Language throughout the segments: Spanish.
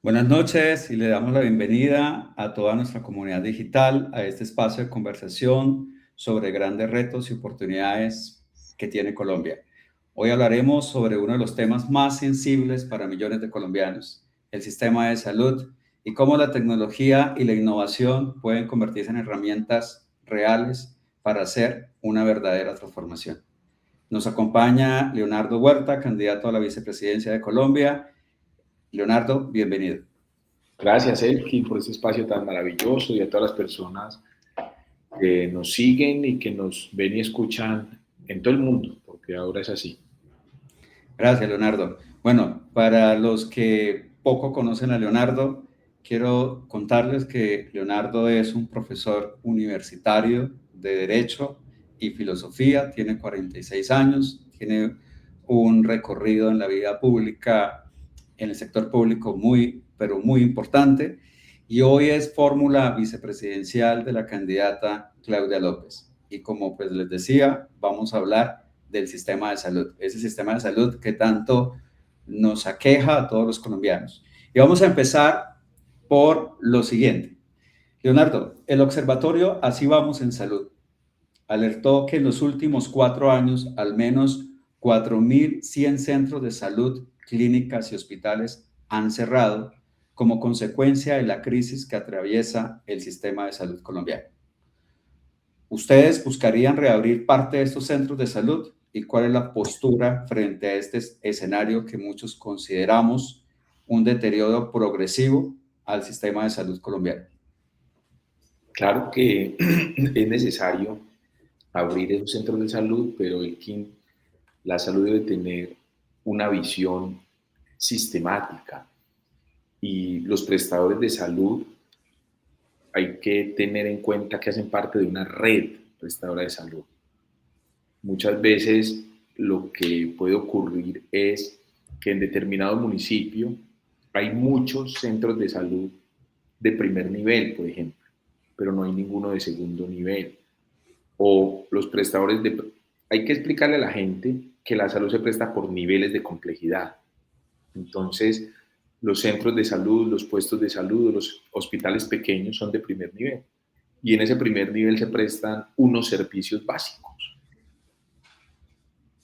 Buenas noches y le damos la bienvenida a toda nuestra comunidad digital a este espacio de conversación sobre grandes retos y oportunidades que tiene Colombia. Hoy hablaremos sobre uno de los temas más sensibles para millones de colombianos, el sistema de salud y cómo la tecnología y la innovación pueden convertirse en herramientas reales para hacer una verdadera transformación. Nos acompaña Leonardo Huerta, candidato a la vicepresidencia de Colombia. Leonardo, bienvenido. Gracias, Elkin, por este espacio tan maravilloso y a todas las personas que nos siguen y que nos ven y escuchan en todo el mundo, porque ahora es así. Gracias, Leonardo. Bueno, para los que poco conocen a Leonardo, quiero contarles que Leonardo es un profesor universitario de Derecho y Filosofía, tiene 46 años, tiene un recorrido en la vida pública, en el sector público pero muy importante, y hoy es fórmula vicepresidencial de la candidata Claudia López. Y como pues les decía, vamos a hablar del sistema de salud, ese sistema de salud que tanto nos aqueja a todos los colombianos. Y vamos a empezar por lo siguiente. Leonardo, el observatorio Así Vamos en Salud alertó que en los últimos 4 años al menos 4.100 centros de salud, clínicas y hospitales han cerrado como consecuencia de la crisis que atraviesa el sistema de salud colombiano. ¿Ustedes buscarían reabrir parte de estos centros de salud? ¿Y cuál es la postura frente a este escenario que muchos consideramos un deterioro progresivo al sistema de salud colombiano? Claro que es necesario abrir esos centros de salud, pero la salud debe tener una visión sistemática y los prestadores de salud hay que tener en cuenta que hacen parte de una red prestadora de salud. Muchas veces lo que puede ocurrir es que en determinado municipio hay muchos centros de salud de primer nivel, por ejemplo, pero no hay ninguno de segundo nivel. O los prestadores de... Hay que explicarle a la gente que la salud se presta por niveles de complejidad. Entonces, los centros de salud, los puestos de salud, los hospitales pequeños son de primer nivel. Y en ese primer nivel se prestan unos servicios básicos,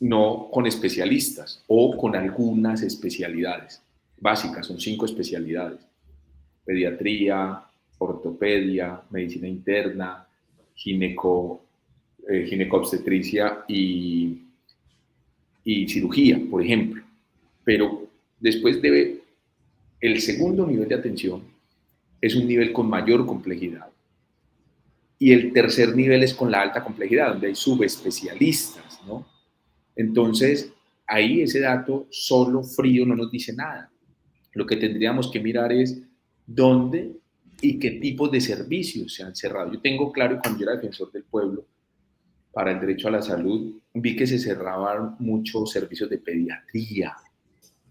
no con especialistas o con algunas especialidades básicas, son 5 especialidades: pediatría, ortopedia, medicina interna, ginecobstetricia y cirugía, por ejemplo. Pero después el segundo nivel de atención es un nivel con mayor complejidad. Y el tercer nivel es con la alta complejidad, donde hay subespecialistas, ¿no? Entonces, ahí ese dato solo frío no nos dice nada. Lo que tendríamos que mirar es dónde y qué tipos de servicios se han cerrado. Yo tengo claro, cuando yo era defensor del pueblo para el derecho a la salud, vi que se cerraban muchos servicios de pediatría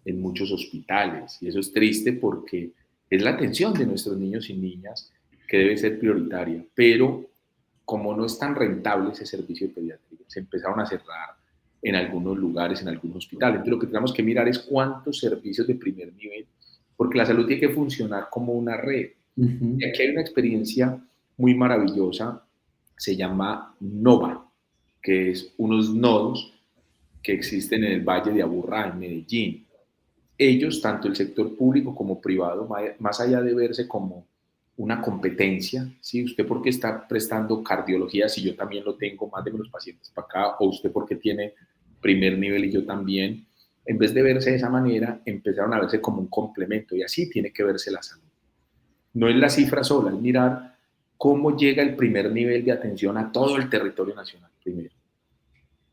en muchos hospitales. Y eso es triste porque es la atención de nuestros niños y niñas que debe ser prioritaria. Pero como no es tan rentable ese servicio de pediatría, se empezaron a cerrar en algunos lugares, en algunos hospitales. Entonces, lo que tenemos que mirar es cuántos servicios de primer nivel, porque la salud tiene que funcionar como una red. Y aquí hay una experiencia muy maravillosa, se llama NOVA, que es unos nodos que existen en el Valle de Aburrá, en Medellín. Ellos, tanto el sector público como privado, más allá de verse como una competencia, ¿sí? Usted porque está prestando cardiología, si yo también lo tengo, mándeme los pacientes para acá, o usted porque tiene primer nivel y yo también, en vez de verse de esa manera, empezaron a verse como un complemento, y así tiene que verse la salud. No es la cifra sola, es mirar cómo llega el primer nivel de atención a todo el territorio nacional primero.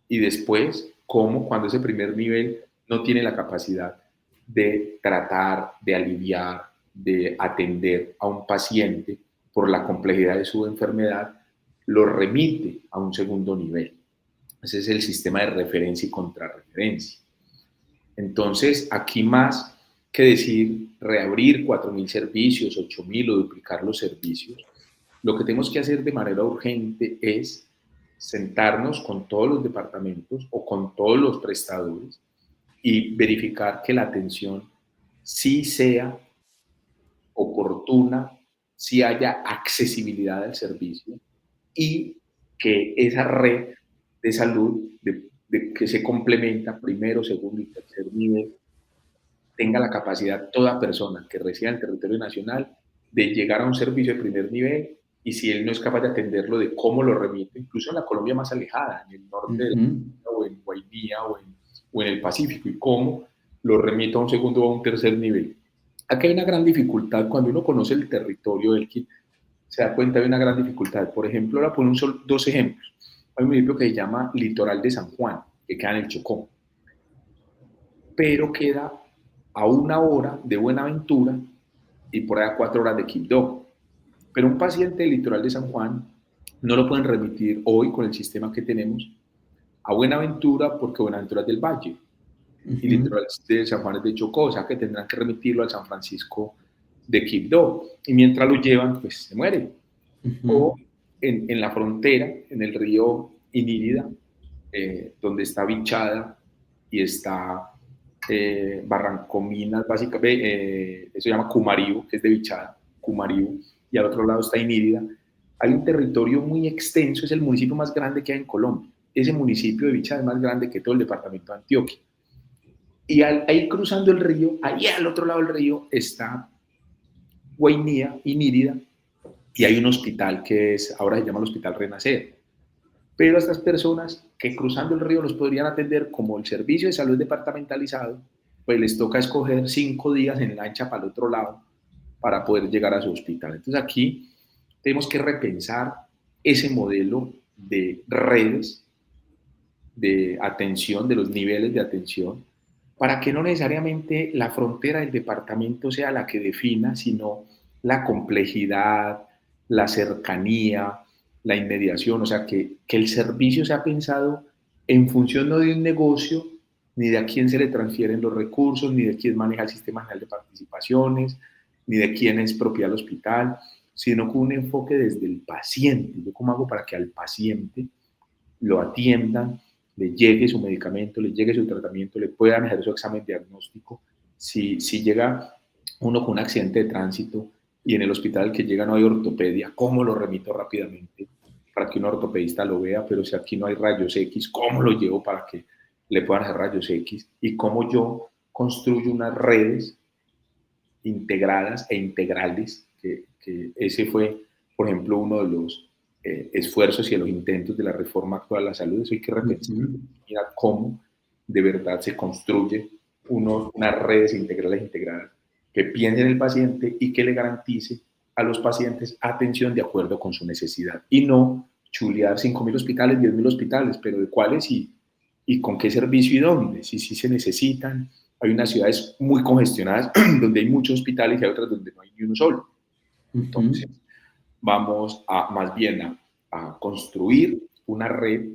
Y después, cómo cuando ese primer nivel no tiene la capacidad de tratar, de aliviar, de atender a un paciente por la complejidad de su enfermedad, lo remite a un segundo nivel. Ese es el sistema de referencia y contrarreferencia. Entonces, aquí más que decir reabrir 4.000 servicios, 8.000 o duplicar los servicios, lo que tenemos que hacer de manera urgente es sentarnos con todos los departamentos o con todos los prestadores y verificar que la atención sí sea oportuna, sí haya accesibilidad al servicio y que esa red de salud de que se complementa primero, segundo y tercer nivel tenga la capacidad toda persona que resida en el territorio nacional de llegar a un servicio de primer nivel y si él no es capaz de atenderlo, de cómo lo remite, incluso en la Colombia más alejada, en el norte de la o en Guainía o en el Pacífico, y cómo lo remito a un segundo o a un tercer nivel. Aquí hay una gran dificultad cuando uno conoce el territorio del que se da cuenta de una gran dificultad. Por ejemplo, ahora pongo dos ejemplos. Hay un municipio que se llama Litoral de San Juan, que queda en el Chocó, pero queda a 1 hora de Buenaventura y por ahí a 4 horas de Quibdó. Pero un paciente del Litoral de San Juan no lo pueden remitir hoy con el sistema que tenemos a Buenaventura porque Buenaventura es del Valle y Litoral de San Juan es de Chocó, o sea que tendrán que remitirlo al San Francisco de Quibdó y mientras lo llevan pues se muere. O en la frontera, en el río Inírida, donde está Bichada y está Barrancominas, básicamente, eso se llama Cumarío, que es de Bichada, Cumarío, y al otro lado está Inírida. Hay un territorio muy extenso, es el municipio más grande que hay en Colombia. Ese municipio de Bichada es más grande que todo el departamento de Antioquia. Y ahí cruzando el río, ahí al otro lado del río está Guainía, Inírida, y hay un hospital que ahora se llama el Hospital Renacer. Pero a estas personas que cruzando el río los podrían atender como el servicio de salud departamentalizado, pues les toca escoger 5 días en lancha para el otro lado para poder llegar a su hospital. Entonces aquí tenemos que repensar ese modelo de redes de atención, de los niveles de atención, para que no necesariamente la frontera del departamento sea la que defina, sino la complejidad, la cercanía, la inmediación, o sea, que el servicio sea pensado en función no de un negocio, ni de a quién se le transfieren los recursos, ni de quién maneja el sistema general de participaciones, ni de quién es propiedad del hospital, sino con un enfoque desde el paciente. ¿Yo cómo hago para que al paciente lo atiendan, le llegue su medicamento, le llegue su tratamiento, le puedan hacer su examen diagnóstico? Si llega uno con un accidente de tránsito y en el hospital que llega no hay ortopedia, ¿cómo lo remito rápidamente para que un ortopedista lo vea? Pero si aquí no hay rayos X, ¿cómo lo llevo para que le puedan hacer rayos X? Y cómo yo construyo unas redes integradas e integrales, que ese fue, por ejemplo, uno de los esfuerzos y de los intentos de la reforma actual de la salud. Eso hay que repensar, mira cómo de verdad se construye unas redes integrales integradas que piensen en el paciente y que le garantice a los pacientes atención de acuerdo con su necesidad y no chulear 5.000 hospitales, 10.000 hospitales, pero de cuáles y con qué servicio y dónde, si se necesitan. Hay unas ciudades muy congestionadas donde hay muchos hospitales y hay otras donde no hay ni uno solo. Entonces, vamos más bien a construir una red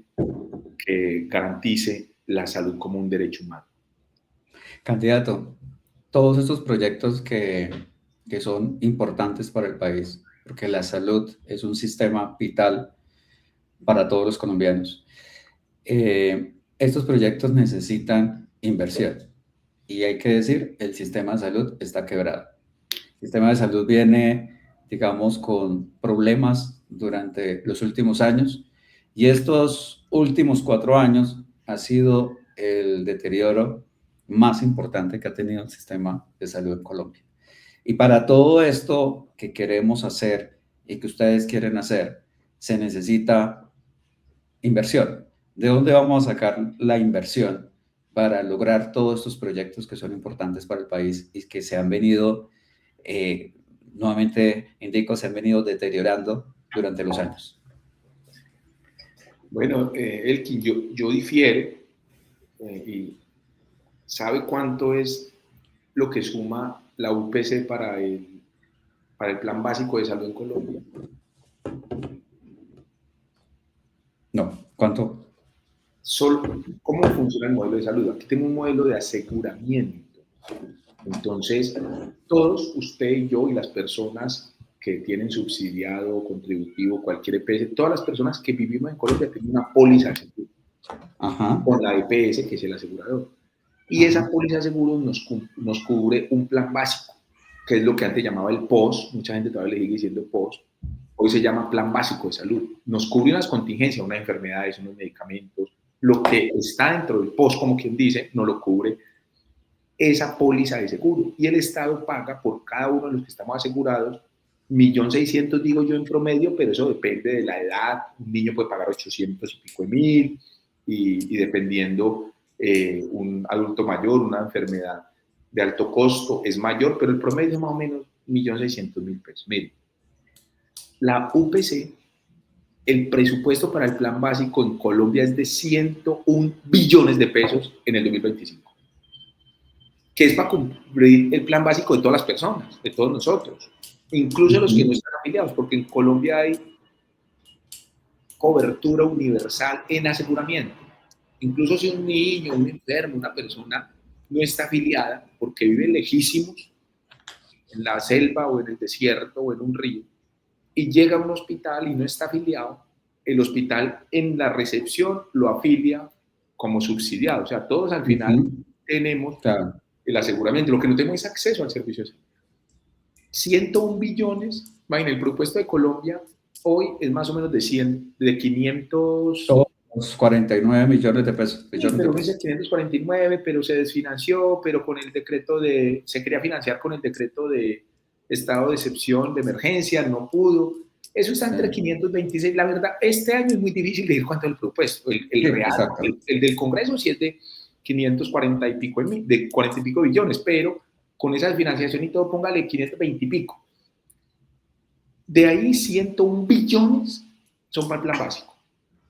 que garantice la salud como un derecho humano. Candidato, todos estos proyectos que son importantes para el país, porque la salud es un sistema vital para todos los colombianos. Estos proyectos necesitan inversión y hay que decir, el sistema de salud está quebrado. El sistema de salud viene, digamos, con problemas durante los últimos años y estos últimos 4 años ha sido el deterioro más importante que ha tenido el sistema de salud en Colombia. Y para todo esto que queremos hacer y que ustedes quieren hacer, se necesita inversión. ¿De dónde vamos a sacar la inversión para lograr todos estos proyectos que son importantes para el país y que se han venido, nuevamente indico, se han venido deteriorando durante los años? Bueno, Elkin, yo difiero y ¿sabe cuánto es lo que suma la UPC para el Plan Básico de Salud en Colombia? No, ¿cuánto? ¿Cómo funciona el modelo de salud? Aquí tengo un modelo de aseguramiento. Entonces, todos, usted y yo y las personas que tienen subsidiado, contributivo, cualquier EPS, todas las personas que vivimos en Colombia tienen una póliza de seguro. Ajá. Con la EPS, que es el asegurador. Y esa póliza de seguro nos cubre un plan básico, que es lo que antes llamaba el POS, mucha gente todavía le sigue diciendo POS, hoy se llama plan básico de salud. Nos cubre unas contingencias, unas enfermedades, unos medicamentos, lo que está dentro del POS, como quien dice, no lo cubre esa póliza de seguro. Y el Estado paga por cada uno de los que estamos asegurados 1.600.000, digo yo, en promedio, pero eso depende de la edad. Un niño puede pagar 800 y pico de mil, y dependiendo un adulto mayor, una enfermedad de alto costo es mayor, pero el promedio es más o menos 1.600.000 pesos. Mire, la UPC, el presupuesto para el plan básico en Colombia es de 101 billones de pesos en el 2025, que es para cumplir el plan básico de todas las personas, de todos nosotros, incluso los que no están afiliados, porque en Colombia hay cobertura universal en aseguramiento. Incluso si un niño, un enfermo, una persona no está afiliada porque vive lejísimos, en la selva o en el desierto o en un río, y llega a un hospital y no está afiliado, el hospital en la recepción lo afilia como subsidiado. O sea, todos al final tenemos el aseguramiento. Lo que no tenemos es acceso al servicio de salud. 101 billones, imagínense, el presupuesto de Colombia hoy es más o menos de 500... 49 millones de pesos. Sí, pero dice 549, pero se desfinanció, pero con el decreto se quería financiar con el decreto de estado de excepción, de emergencia, no pudo. Eso está entre 526. La verdad, este año es muy difícil de decir cuánto es el presupuesto. El real, el del Congreso sí es de 540 y pico, de 40 y pico billones, pero con esa financiación y todo, póngale 520 y pico. De ahí 101 billones son para el plan básico.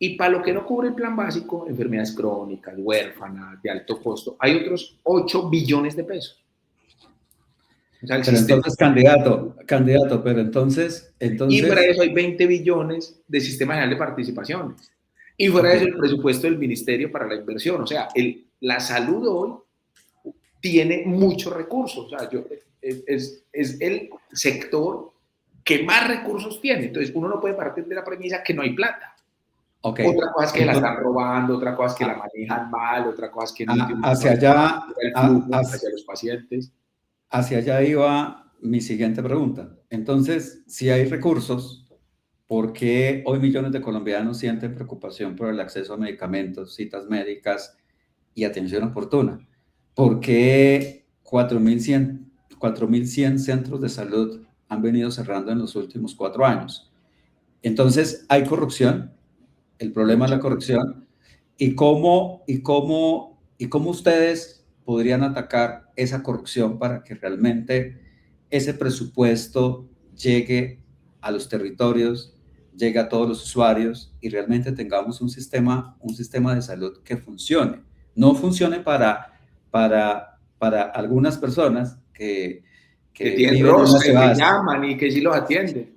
Y para lo que no cubre el plan básico, enfermedades crónicas, huérfanas, de alto costo, hay otros 8 billones de pesos. O sea, pero entonces, candidato, pero entonces... Y fuera de eso hay 20 billones de Sistema General de Participaciones. Y fuera de eso el presupuesto del Ministerio para la Inversión. O sea, la salud hoy tiene muchos recursos. O sea, es el sector que más recursos tiene. Entonces, uno no puede partir de la premisa que no hay plata. Otra cosa es que la están robando, otra cosa es que la manejan mal, otra cosa es que no tienen hacia allá, el flujo hacia los pacientes. Hacia allá iba mi siguiente pregunta. Entonces, si hay recursos, ¿por qué hoy millones de colombianos sienten preocupación por el acceso a medicamentos, citas médicas y atención oportuna? ¿Por qué 4.100 centros de salud han venido cerrando en los últimos 4 años? Entonces, hay corrupción. El problema es la corrupción. ¿Y cómo ustedes podrían atacar esa corrupción para que realmente ese presupuesto llegue a los territorios, llegue a todos los usuarios y realmente tengamos un sistema de salud que funcione? No funcione para algunas personas que tienen rostro, que llaman y que sí los atienden.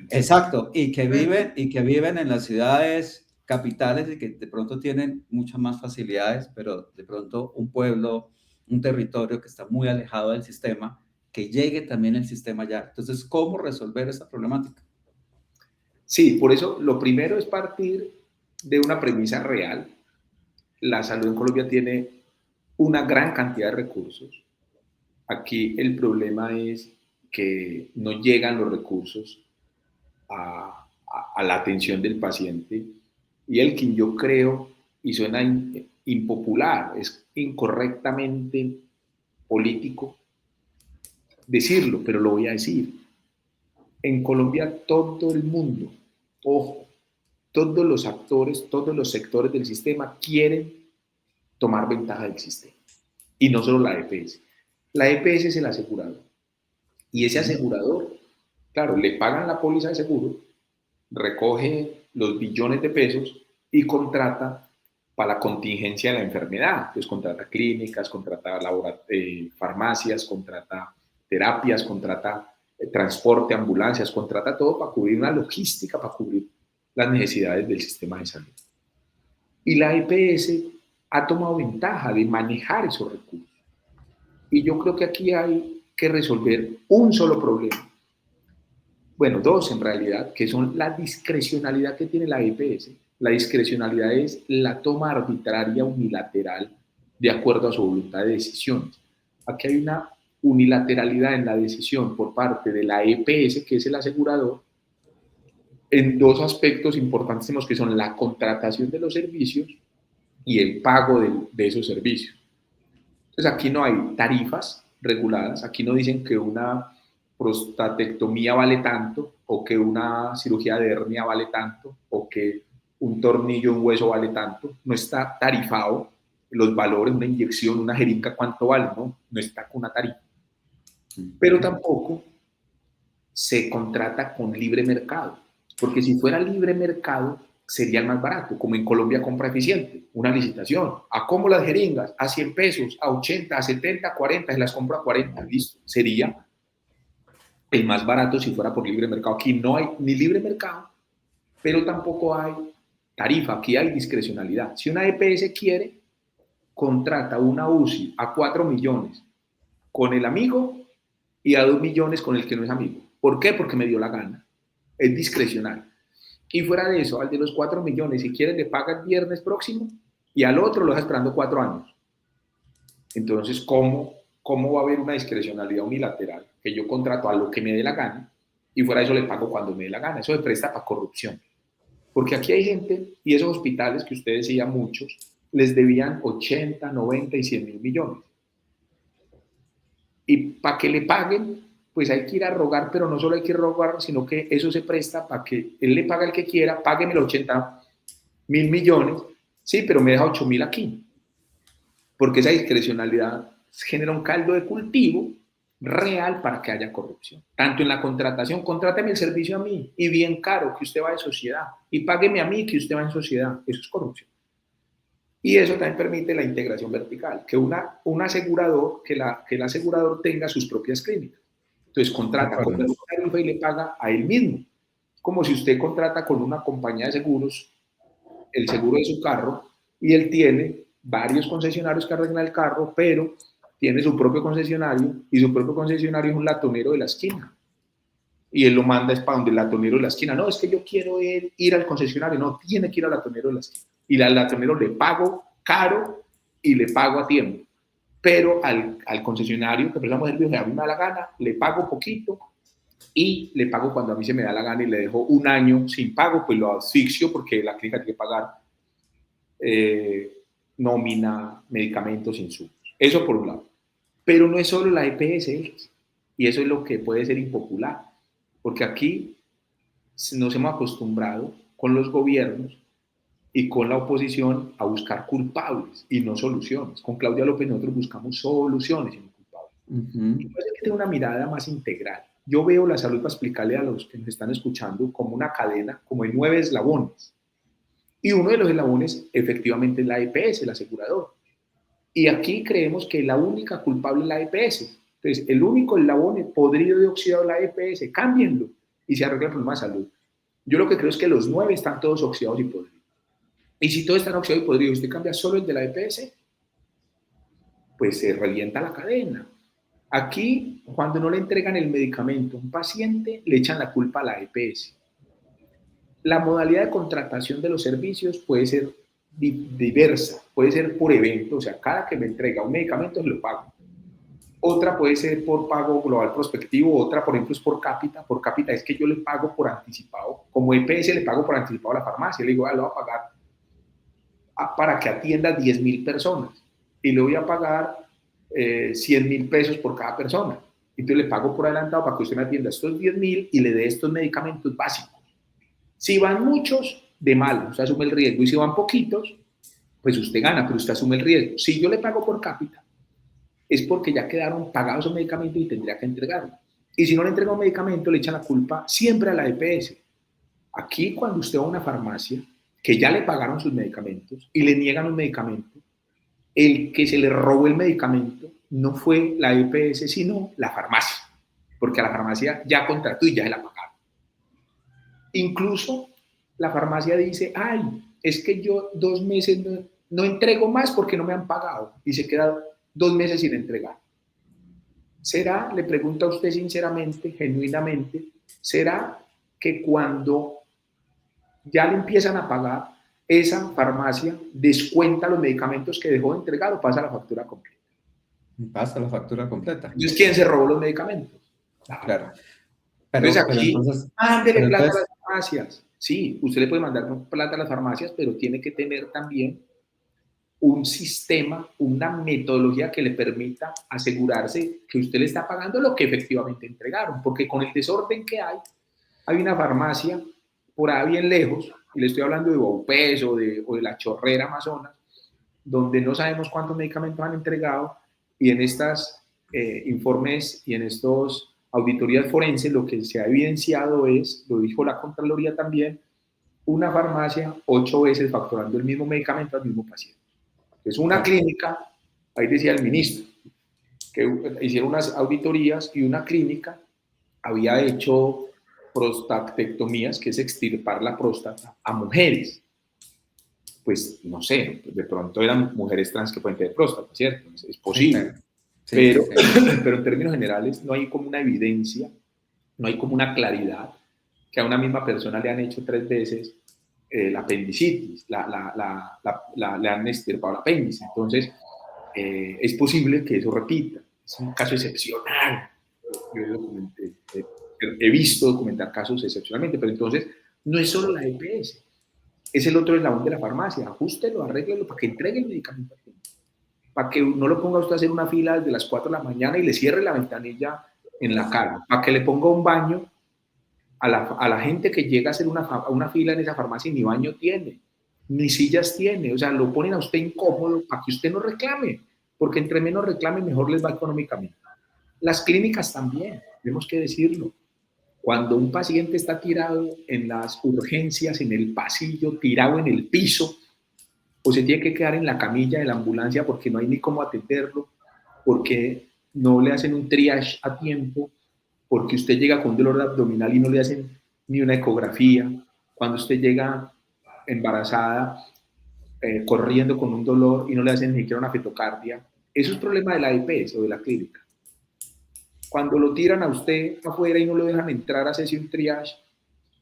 Exacto, y que viven en las ciudades capitales y que de pronto tienen muchas más facilidades, pero de pronto un pueblo, un territorio que está muy alejado del sistema, que llegue también el sistema allá. Entonces, ¿cómo resolver esta problemática? Sí, por eso lo primero es partir de una premisa real. La salud en Colombia tiene una gran cantidad de recursos. Aquí el problema es que no llegan los recursos a la atención del paciente. Y Elkin, yo creo, y suena impopular, es incorrectamente político decirlo, pero lo voy a decir. En Colombia todo el mundo, ojo, todos los actores, todos los sectores del sistema quieren tomar ventaja del sistema. Y no solo la EPS. La EPS es el asegurador. Y ese asegurador, claro, le pagan la póliza de seguro, recoge los billones de pesos y contrata para la contingencia de la enfermedad. Pues contrata clínicas, contrata farmacias, contrata terapias, contrata transporte, ambulancias, contrata todo para cubrir una logística, para cubrir las necesidades del sistema de salud. Y la EPS ha tomado ventaja de manejar esos recursos. Y yo creo que aquí hay que resolver un solo problema. Bueno, dos en realidad, que son la discrecionalidad que tiene la EPS. La discrecionalidad es la toma arbitraria unilateral de acuerdo a su voluntad de decisiones. Aquí hay una unilateralidad en la decisión por parte de la EPS, que es el asegurador, en dos aspectos importantísimos que son la contratación de los servicios y el pago de esos servicios. Entonces aquí no hay tarifas reguladas, aquí no dicen que una prostatectomía vale tanto o que una cirugía de hernia vale tanto o que un tornillo, un hueso vale tanto, no está tarifado los valores, una inyección, una jeringa, cuánto vale, no está con una tarifa. Pero tampoco se contrata con libre mercado, porque si fuera libre mercado sería el más barato, como en Colombia Compra Eficiente, una licitación, ¿a cómo las jeringas? A 100 pesos, a 80, a 70, a 40, se las compro a 40, listo, sería el más barato si fuera por libre mercado. Aquí no hay ni libre mercado, pero tampoco hay tarifa, aquí hay discrecionalidad. Si una EPS quiere, contrata una UCI a 4 millones con el amigo y a 2 millones con el que no es amigo. ¿Por qué? Porque me dio la gana. Es discrecional. Y fuera de eso, al de los 4 millones, si quieres, le paga el viernes próximo y al otro lo deja esperando 4 años. Entonces, ¿cómo va a haber una discrecionalidad unilateral? Que yo contrato a lo que me dé la gana y fuera de eso le pago cuando me dé la gana. Eso se presta para corrupción. Porque aquí hay gente, y esos hospitales que usted decía, muchos, les debían 80, 90 y 100 mil millones. Y para que le paguen, pues hay que ir a rogar, pero no solo hay que rogar, sino que eso se presta para que él le pague al que quiera, págueme los 80 mil millones, sí, pero me deja 8 mil aquí. Porque esa discrecionalidad genera un caldo de cultivo real para que haya corrupción. Tanto en la contratación, contráteme el servicio a mí y bien caro que usted va de sociedad y págueme a mí que usted va en sociedad. Eso es corrupción. Y eso también permite la integración vertical, que un asegurador, que el asegurador tenga sus propias clínicas. Entonces contrata con una tarifa y le paga a él mismo. Como si usted contrata con una compañía de seguros el seguro de su carro y él tiene varios concesionarios que arreglan el carro, pero tiene su propio concesionario y su propio concesionario es un latonero de la esquina. Y él lo manda es para donde el latonero de la esquina. No, es que yo quiero ir al concesionario. No, tiene que ir al latonero de la esquina. Y al latonero le pago caro y le pago a tiempo. Pero al concesionario que prestamos el servicio, a mí me da la gana, le pago poquito y le pago cuando a mí se me da la gana y le dejo un año sin pago, pues lo asfixio porque la clínica tiene que pagar nómina, medicamentos, insumos. Eso por un lado. Pero no es solo la EPS, y eso es lo que puede ser impopular, porque aquí nos hemos acostumbrado con los gobiernos y con la oposición a buscar culpables y no soluciones. Con Claudia López nosotros buscamos soluciones y no culpables. Y puede que tenga una mirada más integral. Yo veo la salud, para explicarle a los que nos están escuchando, como una cadena, como en 9 eslabones. Y uno de los eslabones efectivamente es la EPS, el asegurador. Y aquí creemos que la única culpable es la EPS. Entonces, el único eslabón podrido y oxidado es la EPS. Cámbienlo y se arregla el problema de salud. Yo lo que creo es que los 9 están todos oxidados y podridos. Y si todos están oxidados y podridos, usted cambia solo el de la EPS, pues se revienta la cadena. Aquí, cuando no le entregan el medicamento a un paciente, le echan la culpa a la EPS. La modalidad de contratación de los servicios puede ser diversa, puede ser por evento, o sea, cada que me entrega un medicamento lo pago. Otra puede ser por pago global prospectivo, otra, por ejemplo, es por cápita. Por cápita es que yo le pago por anticipado. Como EPS le pago por anticipado a la farmacia. Le digo, lo voy a pagar para que atienda 10,000 personas y le voy a pagar 100,000 pesos por cada persona. Entonces le pago por adelantado para que usted me atienda estos 10,000 y le dé estos medicamentos básicos. Si van muchos, de mal, usted asume el riesgo. Y si van poquitos, pues usted gana, pero usted asume el riesgo. Si yo le pago por cápita, es porque ya quedaron pagados esos medicamentos y tendría que entregarlo. Y si no le entrega un medicamento, le echan la culpa siempre a la EPS. Aquí, cuando usted va a una farmacia, que ya le pagaron sus medicamentos y le niegan un medicamento, el que se le robó el medicamento no fue la EPS, sino la farmacia, porque a la farmacia ya contrató y ya se la pagaron. Incluso la farmacia dice, ay, es que yo 2 meses no entrego más porque no me han pagado y se queda 2 meses sin entregar. ¿Será, le pregunto a usted sinceramente, genuinamente, será que cuando ya le empiezan a pagar, esa farmacia descuenta los medicamentos que dejó de entregar o pasa la factura completa? Pasa la factura completa. Entonces, ¿quién se robó los medicamentos? Claro. Entonces Pero aquí, entonces, mándele pero plata a entonces, las farmacias. Sí, usted le puede mandar plata a las farmacias, pero tiene que tener también un sistema, una metodología que le permita asegurarse que usted le está pagando lo que efectivamente entregaron, porque con el desorden que hay una farmacia por ahí bien lejos, y le estoy hablando de Baupés o de la Chorrera Amazonas, donde no sabemos cuántos medicamentos han entregado, y en estos informes y en estos auditorías forenses lo que se ha evidenciado es, lo dijo la Contraloría también, una farmacia 8 veces facturando el mismo medicamento al mismo paciente. Es una claro. clínica, ahí decía el ministro, que hicieron unas auditorías y una clínica había hecho prostatectomías, que es extirpar la próstata, a mujeres. Pues no sé, de pronto eran mujeres trans que pueden tener próstata, ¿cierto? Es Sí, posible. sí, sí, Pero, sí. pero en términos generales no hay como una evidencia, no hay como una claridad que a una misma persona le han hecho 3 veces la apendicitis, le han extirpado el apéndice. Entonces, es posible que eso repita. Es un caso excepcional. Yo he visto documentar casos excepcionalmente, pero entonces no es solo la EPS, es el otro eslabón de la farmacia. Ajústelo, arréglelo para que entregue el medicamento a tiempo, para que no lo ponga usted a hacer una fila desde las 4 de la mañana y le cierre la ventanilla en la cara, para que le ponga un baño a la gente que llega a hacer una fila en esa farmacia y ni baño tiene, ni sillas tiene, o sea, lo ponen a usted incómodo para que usted no reclame, porque entre menos reclame, mejor les va económicamente. Las clínicas también, tenemos que decirlo. Cuando un paciente está tirado en las urgencias, en el pasillo, tirado en el piso, o se tiene que quedar en la camilla de la ambulancia porque no hay ni cómo atenderlo, porque no le hacen un triage a tiempo, porque usted llega con un dolor abdominal y no le hacen ni una ecografía, cuando usted llega embarazada, corriendo con un dolor y no le hacen ni siquiera una fetocardia, eso es problema de la EPS o de la clínica. Cuando lo tiran a usted afuera y no lo dejan entrar a hacerse un triage,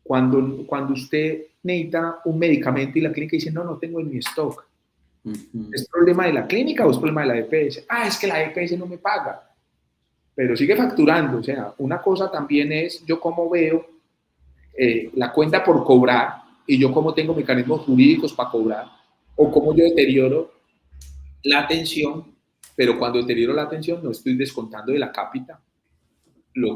cuando usted necesita un medicamento y la clínica dice, no, no tengo en mi stock, ¿es problema de la clínica o es problema de la EPS? Ah, es que la EPS no me paga, pero sigue facturando. O sea, una cosa también es yo cómo veo la cuenta por cobrar y yo cómo tengo mecanismos jurídicos para cobrar, o cómo yo deterioro la atención, pero cuando deterioro la atención no estoy descontando de la cápita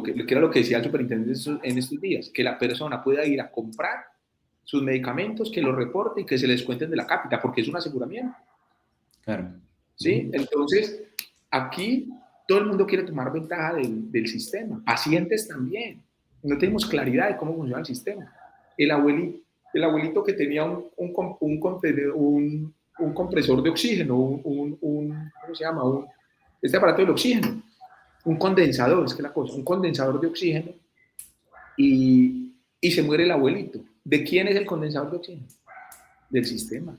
que era lo que decía el superintendente en estos días, que la persona pueda ir a comprar sus medicamentos, que los reporte y que se les cuenten de la cápita, porque es un aseguramiento. Claro. ¿Sí? Entonces, aquí todo el mundo quiere tomar ventaja del sistema, pacientes también. No tenemos claridad de cómo funciona el sistema. El abuelito que tenía un compresor de oxígeno, ¿cómo se llama? Este aparato del oxígeno, un condensador, es que la cosa, un condensador de oxígeno, y se muere el abuelito. ¿De quién es el condensador de oxígeno? Del sistema.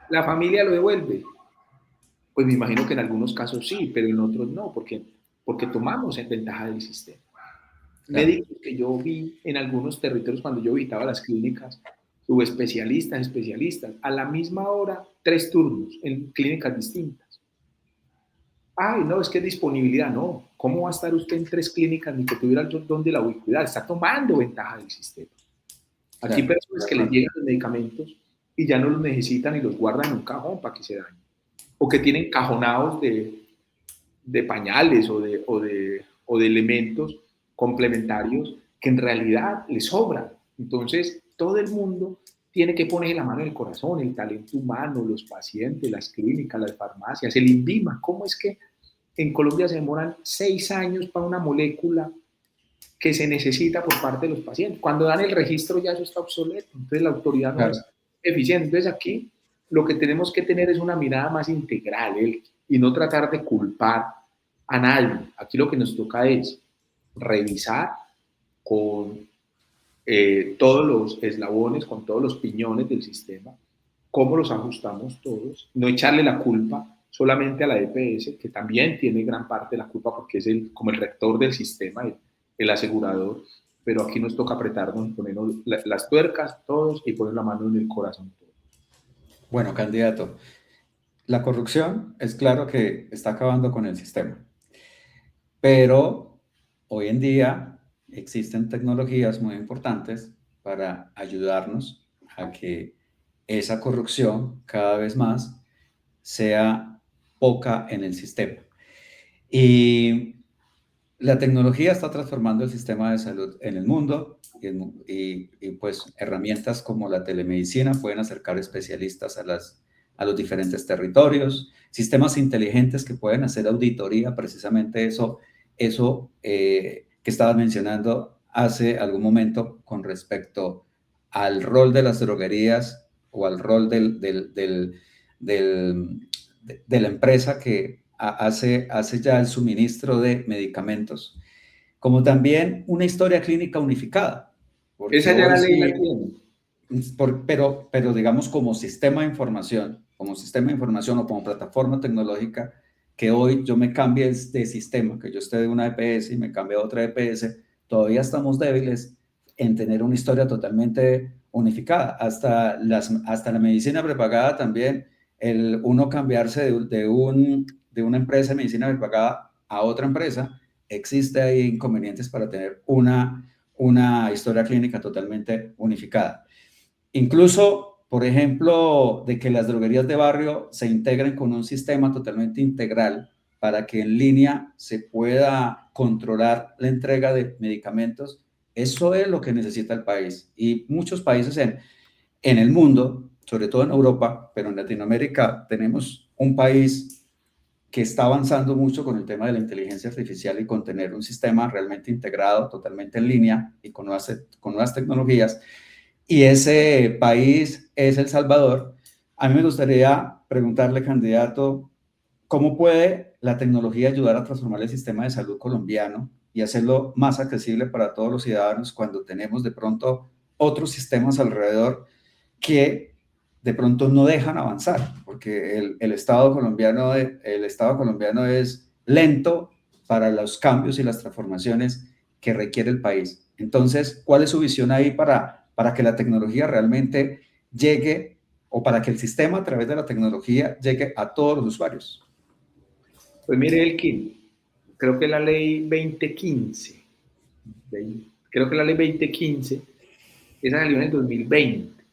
La familia lo devuelve. Pues me imagino que en algunos casos sí, pero en otros no, porque tomamos en ventaja del sistema. Claro. Médicos que yo vi en algunos territorios cuando yo visitaba las clínicas, especialistas, a la misma hora, 3 turnos en clínicas distintas. Ay, no, es que disponibilidad, no. ¿Cómo va a estar usted en 3 clínicas ni que tuviera donde la ubicuidad? Está tomando ventaja del sistema. Aquí hay Claro. personas que les llegan los medicamentos y ya no los necesitan y los guardan en un cajón para que se dañen. O que tienen cajonados de pañales o de elementos complementarios que en realidad les sobran. Entonces, todo el mundo tiene que poner la mano en el corazón, el talento humano, los pacientes, las clínicas, las farmacias, el INVIMA. ¿Cómo es que en Colombia se demoran 6 años para una molécula que se necesita por parte de los pacientes? Cuando dan el registro ya eso está obsoleto, entonces la autoridad no es Claro. eficiente. Entonces aquí lo que tenemos que tener es una mirada más integral y no tratar de culpar a nadie. Aquí lo que nos toca es revisar con todos los eslabones, con todos los piñones del sistema, cómo los ajustamos todos, no echarle la culpa solamente a la EPS, que también tiene gran parte de la culpa porque es como el rector del sistema, el asegurador, pero aquí nos toca apretarnos, ponernos las tuercas todos y poner la mano en el corazón todos. Bueno, candidato, la corrupción es claro que está acabando con el sistema, pero hoy en día existen tecnologías muy importantes para ayudarnos a que esa corrupción cada vez más sea poca en el sistema. Y la tecnología está transformando el sistema de salud en el mundo y pues herramientas como la telemedicina pueden acercar especialistas a los diferentes territorios, sistemas inteligentes que pueden hacer auditoría, precisamente eso que estabas mencionando hace algún momento con respecto al rol de las droguerías o al rol de la empresa que hace ya el suministro de medicamentos, como también una historia clínica unificada, porque Esa ya hoy la ley la sí, tiene. pero digamos como sistema de información, o como plataforma tecnológica, que hoy yo me cambie de sistema, que yo esté de una EPS y me cambie a otra EPS, todavía estamos débiles en tener una historia totalmente unificada. Hasta la medicina prepagada también, el uno cambiarse de una empresa de medicina prepagada a otra empresa, existe ahí inconvenientes para tener una historia clínica totalmente unificada. Incluso, por ejemplo, de que las droguerías de barrio se integren con un sistema totalmente integral para que en línea se pueda controlar la entrega de medicamentos. Eso es lo que necesita el país. Y muchos países en el mundo, sobre todo en Europa, pero en Latinoamérica, tenemos un país que está avanzando mucho con el tema de la inteligencia artificial y con tener un sistema realmente integrado, totalmente en línea y con nuevas tecnologías. Y ese país es El Salvador. A mí me gustaría preguntarle, candidato, ¿cómo puede la tecnología ayudar a transformar el sistema de salud colombiano y hacerlo más accesible para todos los ciudadanos cuando tenemos de pronto otros sistemas alrededor que de pronto no dejan avanzar? Porque el Estado colombiano es lento para los cambios y las transformaciones que requiere el país. Entonces, ¿cuál es su visión ahí para que la tecnología realmente llegue, o para que el sistema a través de la tecnología llegue a todos los usuarios? Pues mire, Elkin, creo que la ley 2015, creo que la ley 2015, esa salió en el 2020.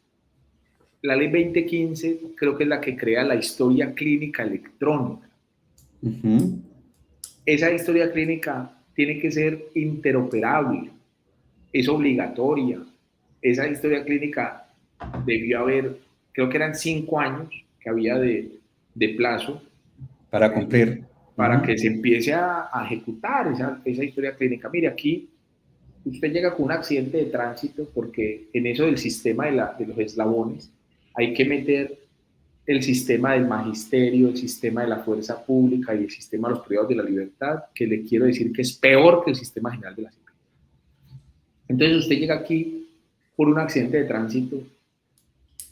La ley 2015 creo que es la que crea la historia clínica electrónica. Esa historia clínica tiene que ser interoperable, es obligatoria. Esa historia clínica debió haber, creo que eran 5 años que había de plazo Para cumplir. para que se empiece a ejecutar esa historia clínica. Mire, aquí usted llega con un accidente de tránsito porque en eso del sistema de los eslabones hay que meter el sistema del magisterio, el sistema de la fuerza pública y el sistema de los privados de la libertad, que le quiero decir que es peor que el sistema general de la seguridad. Entonces usted llega aquí por un accidente de tránsito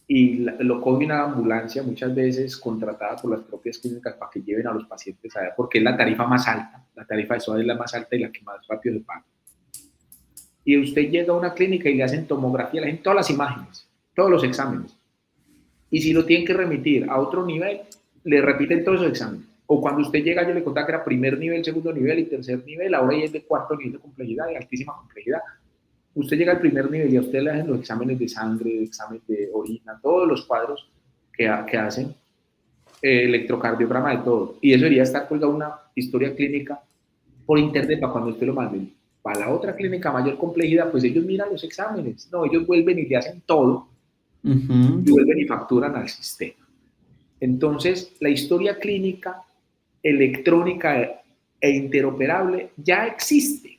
y lo coge una ambulancia, muchas veces contratada por las propias clínicas para que lleven a los pacientes allá, porque es la tarifa más alta, la tarifa de SOAD es la más alta y la que más rápido se paga. Y usted llega a una clínica y le hacen tomografía, le hacen todas las imágenes, todos los exámenes. Y si lo tienen que remitir a otro nivel, le repiten todos esos exámenes. O cuando usted llega, yo le contaba que era primer nivel, segundo nivel y tercer nivel, ahora ya es de cuarto nivel de complejidad, de altísima complejidad. Usted llega al primer nivel y a usted le hacen los exámenes de sangre, exámenes de orina, todos los cuadros que hacen, electrocardiograma de todo. Y eso debería estar colgado una historia clínica por internet para cuando usted lo mande. Para la otra clínica mayor complejidad, pues ellos miran los exámenes. No, ellos vuelven y le hacen todo y vuelven y facturan al sistema. Entonces, la historia clínica electrónica e interoperable ya existe.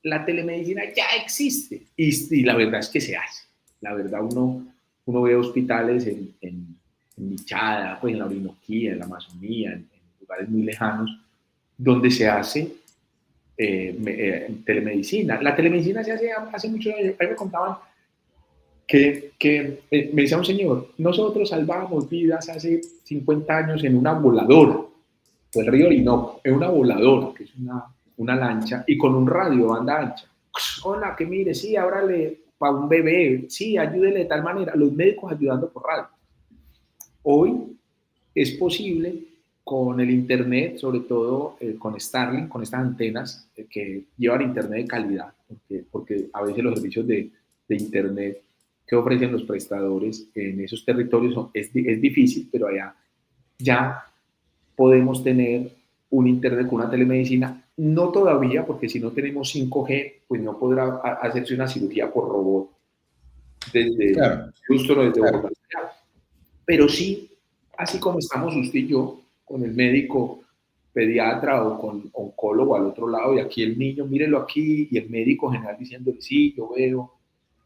La telemedicina ya existe y la verdad es que se hace. La verdad, uno ve hospitales en Michada, pues en la Orinoquía, en la Amazonía, en lugares muy lejanos, donde se hace telemedicina. La telemedicina se hace muchos años. A mí me contaban me decía un señor, nosotros salvábamos vidas hace 50 años en una voladora, fue el río Orinoco, en una voladora, que es una lancha, y con un radio banda ancha. Hola, que mire, sí, ábrale para un bebé, sí, ayúdele de tal manera, los médicos ayudando por radio. Hoy es posible con el Internet, sobre todo con Starlink, con estas antenas que llevan Internet de calidad, porque a veces los servicios de Internet que ofrecen los prestadores en esos territorios es difícil, pero allá ya podemos tener un Internet con una telemedicina. No todavía, porque si no tenemos 5G, pues no podrá hacerse una cirugía por robot desde Claro, Houston o desde claro. Bogotá. Pero sí, así como estamos usted y yo, con el médico pediatra o con oncólogo al otro lado, y aquí el niño, mírelo aquí, y el médico general diciendo, sí, yo veo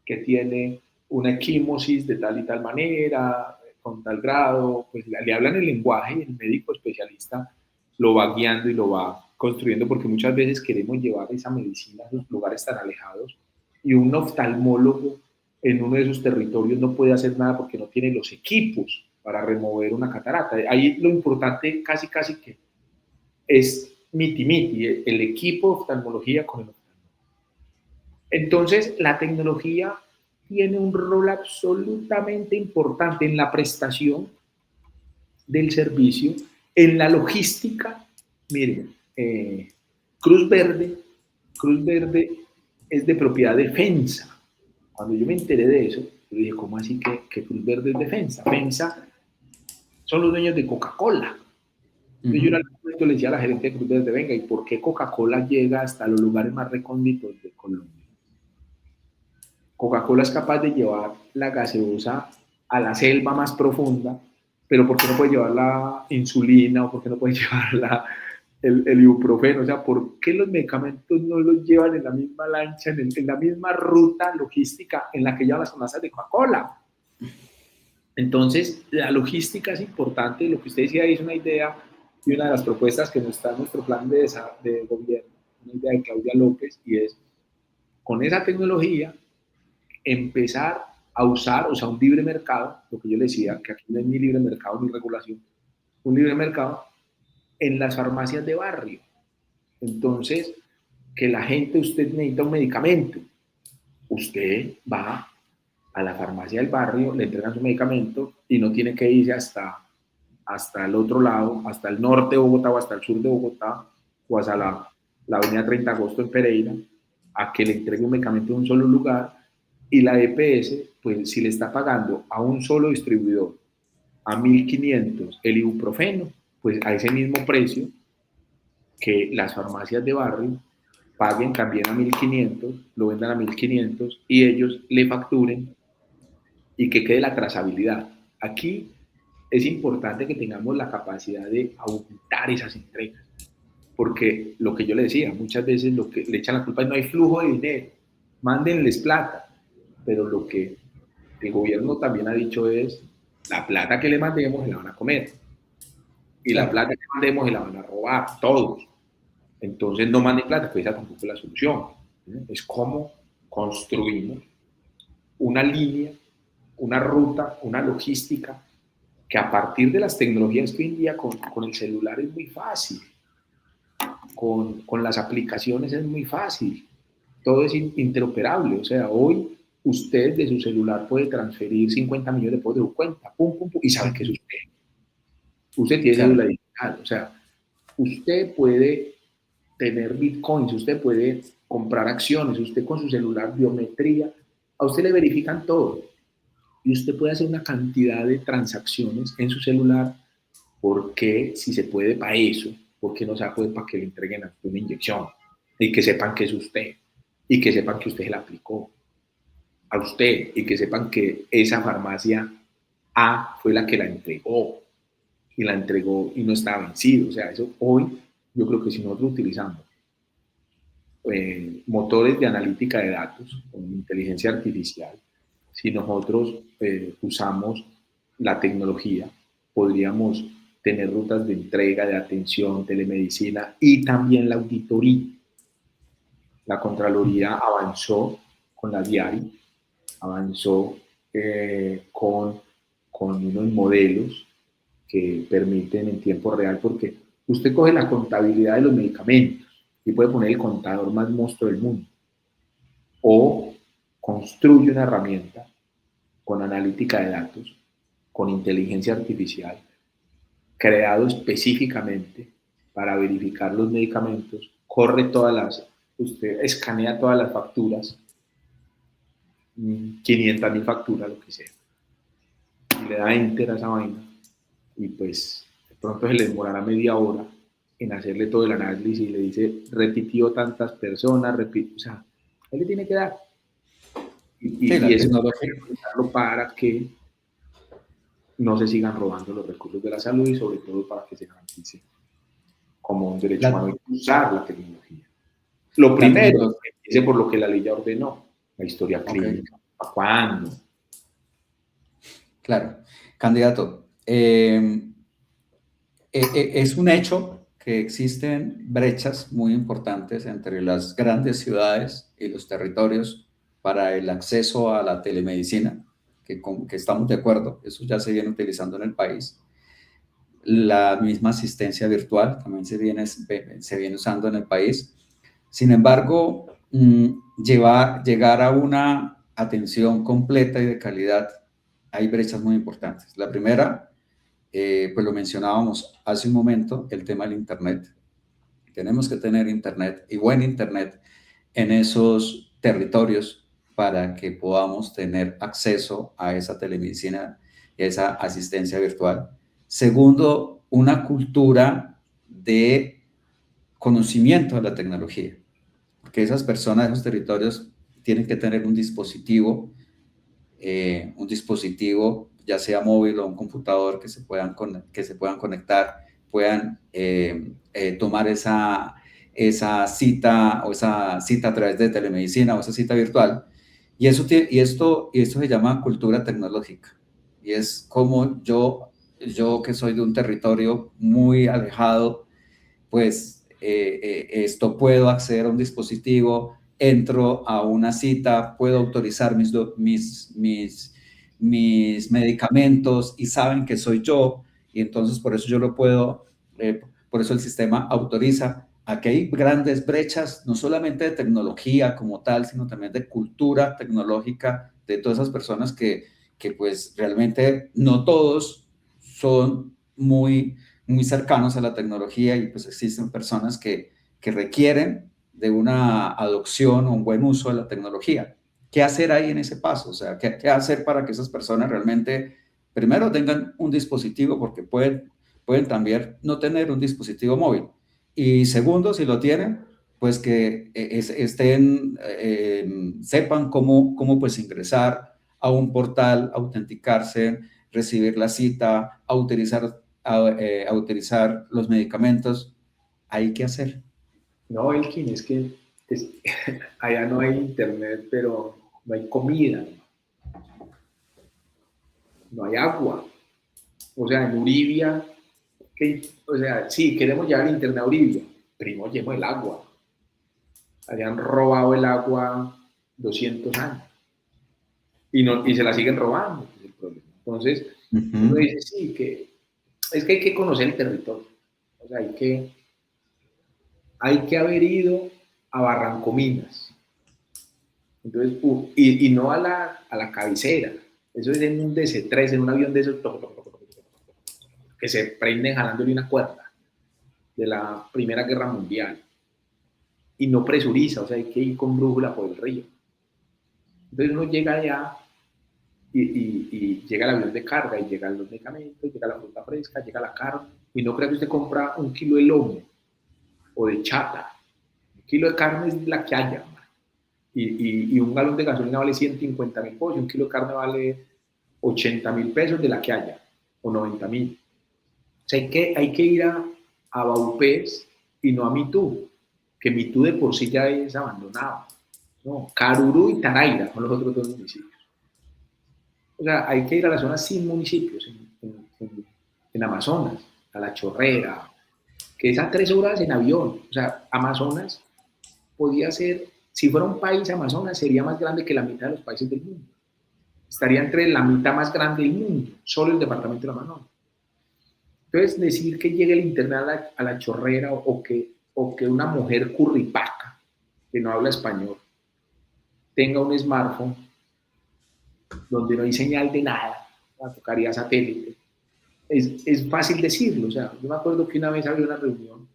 que tiene una equimosis de tal y tal manera, con tal grado, pues le hablan el lenguaje y el médico especialista lo va guiando y lo va construyendo, porque muchas veces queremos llevar esa medicina a esos lugares tan alejados y un oftalmólogo en uno de esos territorios no puede hacer nada porque no tiene los equipos para remover una catarata. Ahí lo importante casi que es miti-miti, el equipo de oftalmología con el oftalmólogo. Entonces, la tecnología tiene un rol absolutamente importante en la prestación del servicio, en la logística. Miren, Cruz Verde, Cruz Verde es de propiedad de FENSA. Cuando yo me enteré de eso, yo dije, ¿cómo así que Cruz Verde es de FENSA? FENSA son los dueños de Coca-Cola. Entonces yo en algún momento le decía a la gerente de Cruz Verde, venga, ¿y por qué Coca-Cola llega hasta los lugares más recónditos de Colombia? Coca-Cola es capaz de llevar la gaseosa a la selva más profunda, pero ¿por qué no puede llevar la insulina o por qué no puede llevar el ibuprofeno? O sea, ¿por qué los medicamentos no los llevan en la misma lancha, en la misma ruta logística en la que llevan las farmacias de Coca-Cola? Entonces, la logística es importante. Lo que usted decía ahí es una idea y una de las propuestas que no está en nuestro plan de gobierno, una idea de Claudia López, y es con esa tecnología empezar a usar, o sea, un libre mercado, lo que yo le decía, que aquí no hay ni libre mercado ni regulación, un libre mercado en las farmacias de barrio. Entonces, que la gente, usted necesita un medicamento, usted va a la farmacia del barrio, le entregan su medicamento y no tiene que irse hasta el otro lado, hasta el norte de Bogotá o hasta el sur de Bogotá o hasta la avenida 30 de Agosto en Pereira, a que le entregue un medicamento en un solo lugar. Y la EPS, pues si le está pagando a un solo distribuidor a 1.500 el ibuprofeno, pues a ese mismo precio que las farmacias de barrio paguen también a 1.500, lo vendan a 1.500 y ellos le facturen y que quede la trazabilidad. Aquí es importante que tengamos la capacidad de aumentar esas entregas, porque lo que yo le decía, muchas veces lo que le echan la culpa es no hay flujo de dinero, mándenles plata, pero lo que el gobierno también ha dicho es la plata que le mandemos se la van a comer y la Claro. plata que mandemos se la van a robar todos. Entonces no manden plata, pues esa tampoco es la solución. Es cómo construimos una línea, una ruta, una logística que a partir de las tecnologías que hoy en día con el celular es muy fácil, con las aplicaciones es muy fácil, todo es interoperable, o sea, hoy usted de su celular puede transferir 50 millones de pesos de su cuenta, pum, pum, pum, y sabe que es usted. Usted tiene Claro. cédula digital, o sea, usted puede tener bitcoins, usted puede comprar acciones, usted con su celular, biometría, a usted le verifican todo. Y usted puede hacer una cantidad de transacciones en su celular, porque si se puede para eso, ¿por qué no se puede para que le entreguen a usted una inyección? Y que sepan que es usted, y que sepan que usted se la aplicó a usted, y que sepan que esa farmacia A fue la que la entregó, y la entregó y no estaba vencido. O sea, eso hoy yo creo que si nosotros utilizamos motores de analítica de datos con inteligencia artificial, si nosotros usamos la tecnología, podríamos tener rutas de entrega, de atención, telemedicina y también la auditoría. La Contraloría avanzó con la DIARI, avanzó con unos modelos que permiten en tiempo real, porque usted coge la contabilidad de los medicamentos y puede poner el contador más monstruo del mundo, o construye una herramienta con analítica de datos, con inteligencia artificial, creado específicamente para verificar los medicamentos, corre usted escanea todas las facturas, 500.000 facturas, lo que sea, y le da enter a esa vaina, y pues de pronto se le demorará media hora en hacerle todo el análisis y le dice, repitió tantas personas, o sea, él le tiene que dar. Sí, Y la eso tecnología. para que no se sigan robando los recursos de la salud y sobre todo para que se garantice como un derecho La, humano usar la tecnología. Lo la primero, tecnología. empiece por lo que la ley ya ordenó, la historia Ok, clínica. ¿Para cuándo? claro. Candidato, es un hecho que existen brechas muy importantes entre las grandes ciudades y los territorios para el acceso a la telemedicina, que estamos de acuerdo, eso ya se viene utilizando en el país. La misma asistencia virtual también se viene usando en el país. Sin embargo, llegar a una atención completa y de calidad, hay brechas muy importantes. La primera, pues lo mencionábamos hace un momento, el tema del Internet. Tenemos que tener Internet y buen Internet en esos territorios para que podamos tener acceso a esa telemedicina y a esa asistencia virtual. Segundo, una cultura de conocimiento de la tecnología, porque esas personas, esos territorios tienen que tener un dispositivo ya sea móvil o un computador que se puedan conectar, puedan tomar esa cita o esa cita a través de telemedicina o esa cita virtual. Y esto se llama cultura tecnológica. Y es como yo que soy de un territorio muy alejado, pues esto puedo acceder a un dispositivo, entro a una cita, puedo autorizar mis medicamentos y saben que soy yo, y entonces por eso yo lo puedo, por eso el sistema autoriza. Aquí hay grandes brechas, no solamente de tecnología como tal, sino también de cultura tecnológica de todas esas personas que pues realmente no todos son muy cercanos a la tecnología y pues existen personas que requieren de una adopción o un buen uso de la tecnología. ¿Qué hacer ahí en ese paso? O sea, ¿qué hacer para que esas personas realmente, primero, tengan un dispositivo, porque pueden también no tener un dispositivo móvil? Y segundo, si lo tienen, pues que sepan cómo pues ingresar a un portal, autenticarse, recibir la cita, a utilizar los medicamentos. ¿Hay que hacer? No, Elkin, es que es, allá no hay internet, pero no hay comida, no hay agua. O sea, en Uribia, o sea, sí, queremos llevar internet a Uribia, primo, llevo el agua. Habían robado el agua 200 años y se la siguen robando, es el problema. Entonces, uno Ujú. dice, sí, es que hay que conocer el territorio. O sea, hay que haber ido a Barrancominas. Entonces, y no a la cabecera. Eso es en un DC-3, en un avión de esos que se prenden jalándole una cuerda de la Primera Guerra Mundial. Y no presuriza, o sea, hay que ir con brújula por el río. Entonces uno llega allá y llega el avión de carga y llegan los medicamentos, llega la fruta fresca, llega la carne. Y no crea que usted compra un kilo de lomo o de chata. Un kilo de carne es la que haya. Y un galón de gasolina vale 150.000 pesos y un kilo de carne vale 80.000 pesos de la que haya, o 90.000. O sea, hay que ir a Baupés y no a Mitú, que Mitú de por sí ya es abandonado. No, Carurú y Taraira son los otros dos municipios. O sea, hay que ir a las zonas sin municipios, en Amazonas, a La Chorrera, que es a 3 horas en avión. O sea, Amazonas podía ser Si fuera un país Amazonas, sería más grande que la mitad de los países del mundo. Estaría entre la mitad más grande del mundo, solo el departamento de Amazonas. Entonces, decir que llegue el internet a la chorrera o que una mujer curripaca, que no habla español, tenga un smartphone donde no hay señal de nada, tocaría satélite. Es fácil decirlo, o sea, yo me acuerdo que una vez había una reunión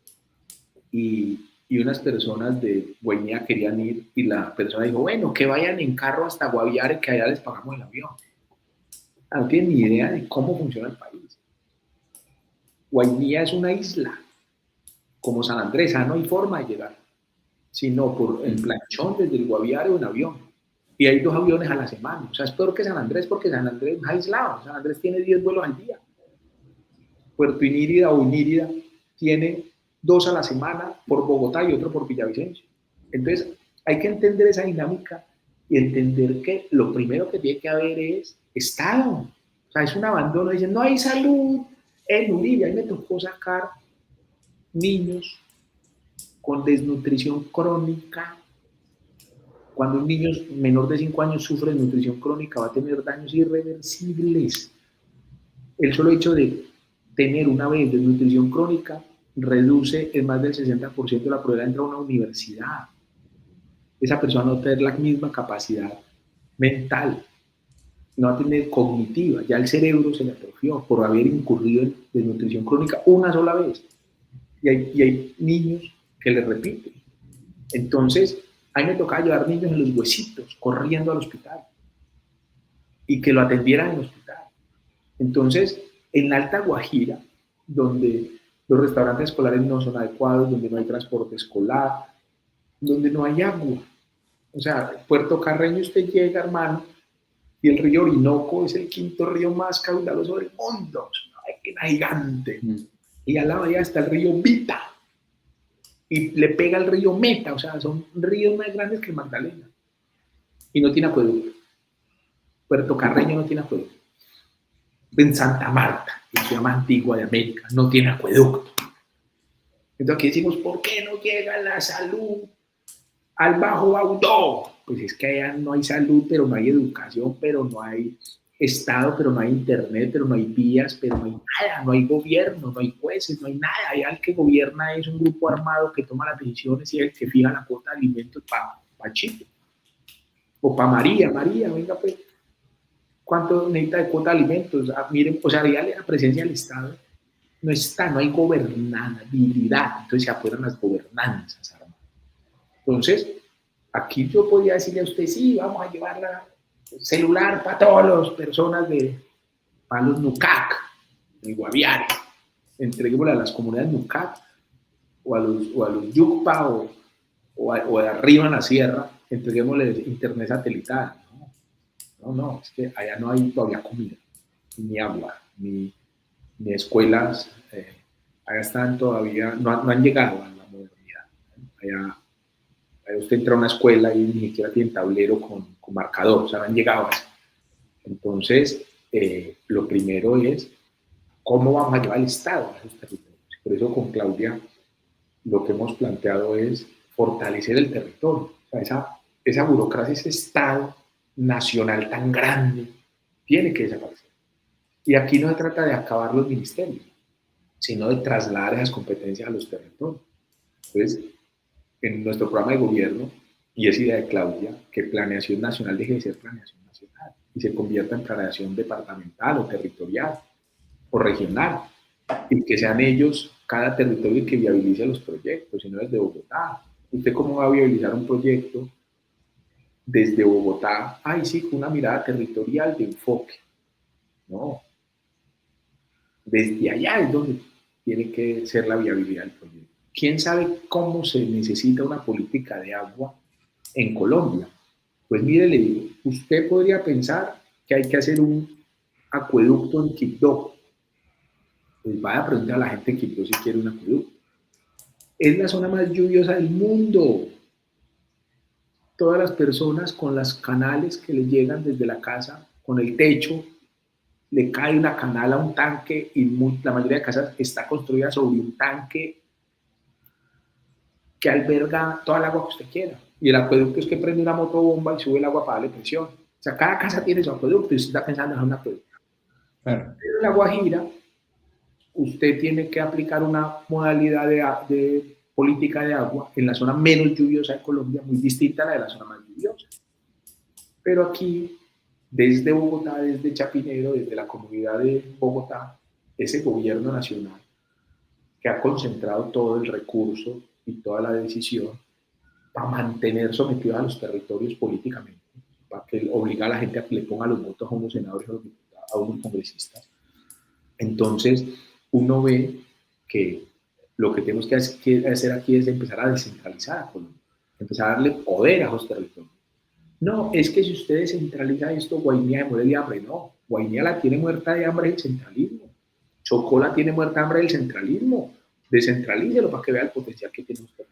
y unas personas de Guainía querían ir y la persona dijo, bueno, que vayan en carro hasta Guaviare, que allá les pagamos el avión. No tienen ni idea de cómo funciona el país. Guainía es una isla, como San Andrés, no hay forma de llegar, sino por el planchón desde el Guaviare o en avión. Y hay 2 aviones a la semana. O sea, es peor que San Andrés porque San Andrés es aislado. San Andrés tiene 10 vuelos al día. Puerto Inírida o Inírida tiene 2 a la semana por Bogotá y otro por Villavicencio. Entonces, hay que entender esa dinámica y entender que lo primero que tiene que haber es Estado. O sea, es un abandono. Dicen, no hay salud en Uribe. Ahí me tocó sacar niños con desnutrición crónica. Cuando un niño menor de 5 años sufre de nutrición crónica, va a tener daños irreversibles. El solo hecho de tener una vez desnutrición crónica reduce en más del 60% la probabilidad de entrar a una universidad. Esa persona no va a tener la misma capacidad mental, no va a tener cognitiva, ya el cerebro se le atrofió por haber incurrido en desnutrición crónica una sola vez. Y hay niños que le repiten. Entonces, a mí me tocaba llevar niños en los huesitos, corriendo al hospital, y que lo atendieran en el hospital. Entonces, en la Alta Guajira, donde los restaurantes escolares no son adecuados, donde no hay transporte escolar, donde no hay agua. O sea, Puerto Carreño usted llega, hermano, y el río Orinoco es el 5º río más caudaloso del mundo. Es una máquina gigante. Y al lado allá está el río Vita. Y le pega el río Meta. O sea, son ríos más grandes que el Magdalena. Y no tiene acueducto. Puerto Carreño no tiene acueducto. En Santa Marta, la ciudad más antigua de América, no tiene acueducto. Entonces aquí decimos, ¿por qué no llega la salud al Bajo Audó? Pues es que allá no hay salud, pero no hay educación, pero no hay Estado, pero no hay internet, pero no hay vías, pero no hay nada, no hay gobierno, no hay jueces, no hay nada. Allá el que gobierna es un grupo armado que toma las decisiones y es el que fija la cuota de alimentos para Chile. O para María, venga pues. ¿Cuánto necesita de cuota de alimentos? Miren, o sea, dígale la presencia del Estado. No está, no hay gobernabilidad. Entonces se apuran las gobernanzas, hermano. Entonces, aquí yo podría decirle a usted, sí, vamos a llevar la celular para todas las personas para los NUCAC, el Guaviare. Entreguémosle a las comunidades NUCAC o a los Yucpa o de arriba en la sierra, entreguémosle internet satelital. No, es que allá no hay todavía comida, ni agua, ni escuelas. Allá están todavía, no han llegado a la modernidad. Allá usted entra a una escuela y ni siquiera tiene tablero con marcador, o sea, no han llegado a eso. Entonces, lo primero es cómo vamos a llevar el Estado a esos territorios. Por eso con Claudia lo que hemos planteado es fortalecer el territorio. O sea, esa burocracia, ese Estado nacional tan grande, tiene que desaparecer. Y aquí no se trata de acabar los ministerios, sino de trasladar esas competencias a los territorios. Entonces, en nuestro programa de gobierno, y es idea de Claudia, que planeación nacional deje de ser planeación nacional y se convierta en planeación departamental o territorial o regional, y que sean ellos, cada territorio, que viabilice los proyectos, y no desde Bogotá. ¿Usted cómo va a viabilizar un proyecto desde Bogotá? Ay, sí, con una mirada territorial de enfoque. No. Desde allá es donde tiene que ser la viabilidad del proyecto. ¿Quién sabe cómo se necesita una política de agua en Colombia? Pues mire, le digo, usted podría pensar que hay que hacer un acueducto en Quibdó. Pues vaya a preguntar a la gente en Quibdó si quiere un acueducto. Es la zona más lluviosa del mundo. Todas las personas con las canales que les llegan desde la casa, con el techo, le cae una canal a un tanque y la mayoría de casas está construida sobre un tanque que alberga toda el agua que usted quiera. Y el acueducto es que prende una motobomba y sube el agua para darle presión. O sea, cada casa tiene su acueducto y usted está pensando en un acueducto. Claro. Pero en La Guajira, usted tiene que aplicar una modalidad de política de agua en la zona menos lluviosa de Colombia, muy distinta a la de la zona más lluviosa. Pero aquí, desde Bogotá, desde Chapinero, desde la comunidad de Bogotá, ese gobierno nacional que ha concentrado todo el recurso y toda la decisión para mantener sometidos a los territorios políticamente, para que obliga a la gente a que le ponga los votos a unos senadores, a unos congresistas. Entonces, uno ve que lo que tenemos que hacer aquí es empezar a descentralizar a Colombia, empezar a darle poder a los territorios. No, es que si usted descentraliza esto, Guainía muere de hambre. No, Guainía la tiene muerta de hambre el centralismo. Chocó la tiene muerta de hambre el centralismo. Descentralícelo para que vea el potencial que tiene usted.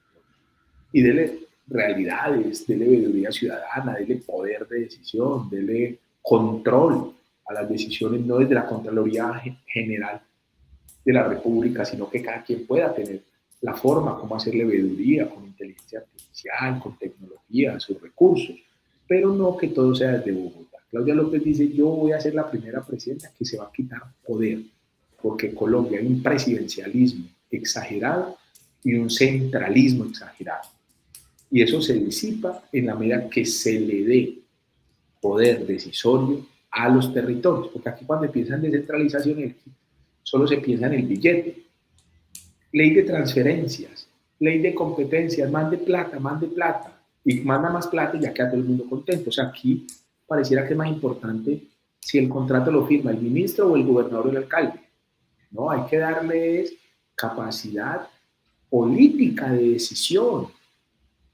Y dele realidades, dele veeduría ciudadana, dele poder de decisión, dele control a las decisiones, no desde la Contraloría General de la República, sino que cada quien pueda tener la forma como hacerle veeduría con inteligencia artificial, con tecnología, sus recursos, pero no que todo sea desde Bogotá. Claudia López dice, yo voy a ser la primera presidenta que se va a quitar poder, porque en Colombia hay un presidencialismo exagerado y un centralismo exagerado. Y eso se disipa en la medida que se le dé poder decisorio a los territorios, porque aquí cuando piensan en descentralización solo se piensa en el billete. Ley de transferencias, ley de competencias, mande plata, y manda más plata y ya queda todo el mundo contento. O sea, aquí pareciera que es más importante si el contrato lo firma el ministro o el gobernador o el alcalde. No, hay que darles capacidad política de decisión,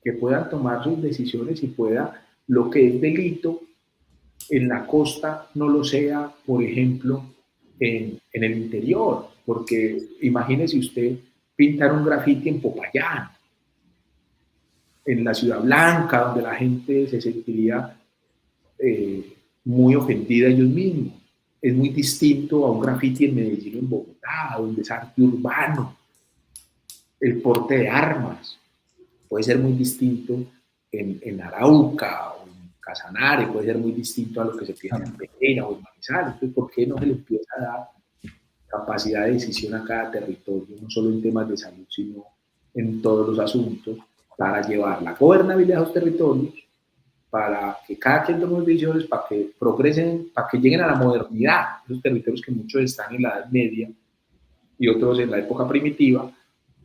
que puedan tomar sus decisiones y pueda lo que es delito en la costa no lo sea, por ejemplo, en el interior, porque imagínese usted pintar un grafiti en Popayán, en la Ciudad Blanca, donde la gente se sentiría muy ofendida ellos mismos. Es muy distinto a un grafiti en Medellín o en Bogotá, donde es arte urbano. El porte de armas puede ser muy distinto en Arauca o en Casanare, puede ser muy distinto a lo que se piensa en Pereira o en Manizales. Entonces, ¿por qué no se le empieza a dar capacidad de decisión a cada territorio, no solo en temas de salud, sino en todos los asuntos, para llevar la gobernabilidad a los territorios, para que cada quien tome decisiones, para que progresen, para que lleguen a la modernidad, esos territorios que muchos están en la Edad Media y otros en la época primitiva,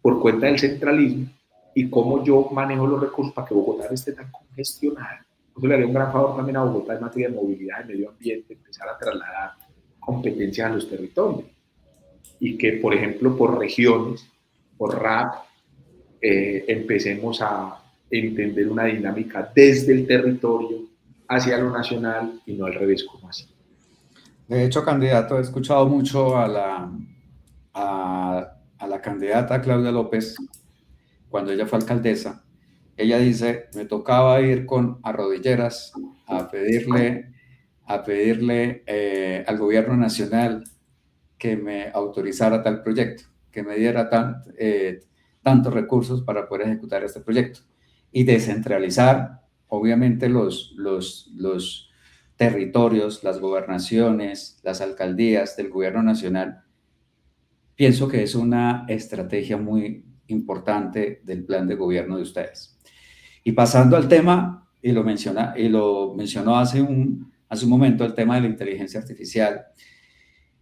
por cuenta del centralismo, y cómo yo manejo los recursos para que Bogotá no esté tan congestionada. Eso le haría un gran favor también a Bogotá en materia de movilidad, de medio ambiente, empezar a trasladar competencias a los territorios. Y que, por ejemplo, por regiones, por RAP, empecemos a entender una dinámica desde el territorio hacia lo nacional y no al revés como así. De hecho, candidato, he escuchado mucho a la candidata Claudia López cuando ella fue alcaldesa. Ella dice, me tocaba ir con arrodilleras a pedirle al gobierno nacional que me autorizara tal proyecto, que me diera tantos recursos para poder ejecutar este proyecto y descentralizar, obviamente, los territorios, las gobernaciones, las alcaldías del gobierno nacional. Pienso que es una estrategia muy importante del plan de gobierno de ustedes. Y pasando al tema, y lo mencionó hace un momento, el tema de la inteligencia artificial,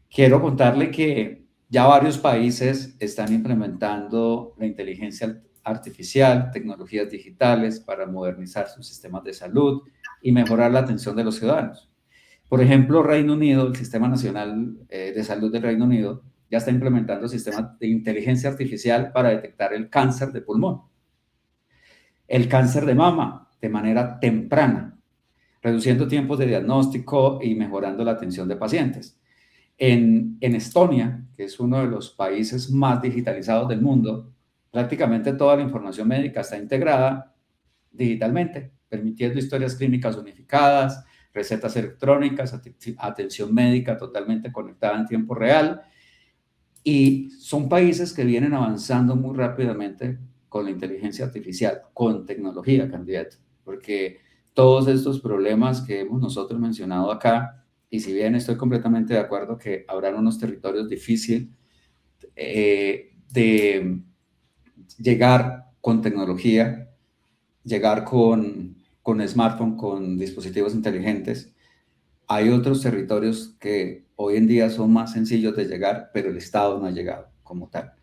quiero contarle que ya varios países están implementando la inteligencia artificial, tecnologías digitales para modernizar sus sistemas de salud y mejorar la atención de los ciudadanos. Por ejemplo, Reino Unido, el Sistema Nacional de Salud del Reino Unido, ya está implementando sistemas de inteligencia artificial para detectar el cáncer de pulmón, el cáncer de mama de manera temprana, reduciendo tiempos de diagnóstico y mejorando la atención de pacientes. En Estonia, que es uno de los países más digitalizados del mundo, prácticamente toda la información médica está integrada digitalmente, permitiendo historias clínicas unificadas, recetas electrónicas, atención médica totalmente conectada en tiempo real. Y son países que vienen avanzando muy rápidamente con la inteligencia artificial, con tecnología, candidato, porque todos estos problemas que hemos nosotros mencionado acá, y si bien estoy completamente de acuerdo que habrán unos territorios difíciles de llegar con tecnología, llegar con smartphone, con dispositivos inteligentes, hay otros territorios que hoy en día son más sencillos de llegar, pero el Estado no ha llegado como tal.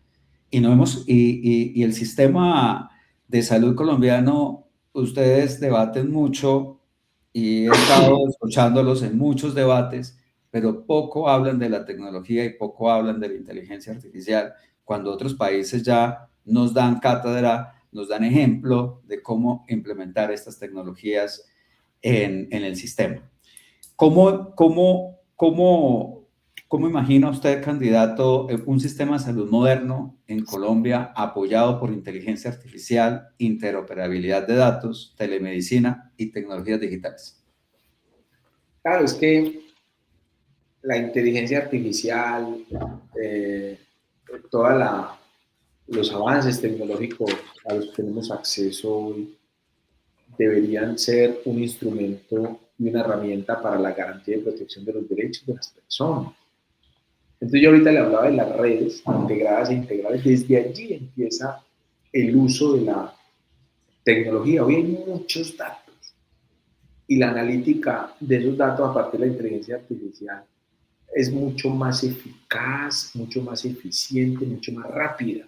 Y el sistema de salud colombiano, ustedes debaten mucho y he estado escuchándolos en muchos debates, pero poco hablan de la tecnología y poco hablan de la inteligencia artificial, cuando otros países ya nos dan cátedra, nos dan ejemplo de cómo implementar estas tecnologías en el sistema. ¿Cómo imagina usted, candidato, un sistema de salud moderno en Colombia apoyado por inteligencia artificial, interoperabilidad de datos, telemedicina y tecnologías digitales? Claro, es que la inteligencia artificial, todos los avances tecnológicos a los que tenemos acceso hoy deberían ser un instrumento y una herramienta para la garantía y protección de los derechos de las personas. Entonces yo ahorita le hablaba de las redes integradas e integrales. Desde allí empieza el uso de la tecnología. Hoy hay muchos datos y la analítica de esos datos a partir de la inteligencia artificial es mucho más eficaz, mucho más eficiente, mucho más rápida.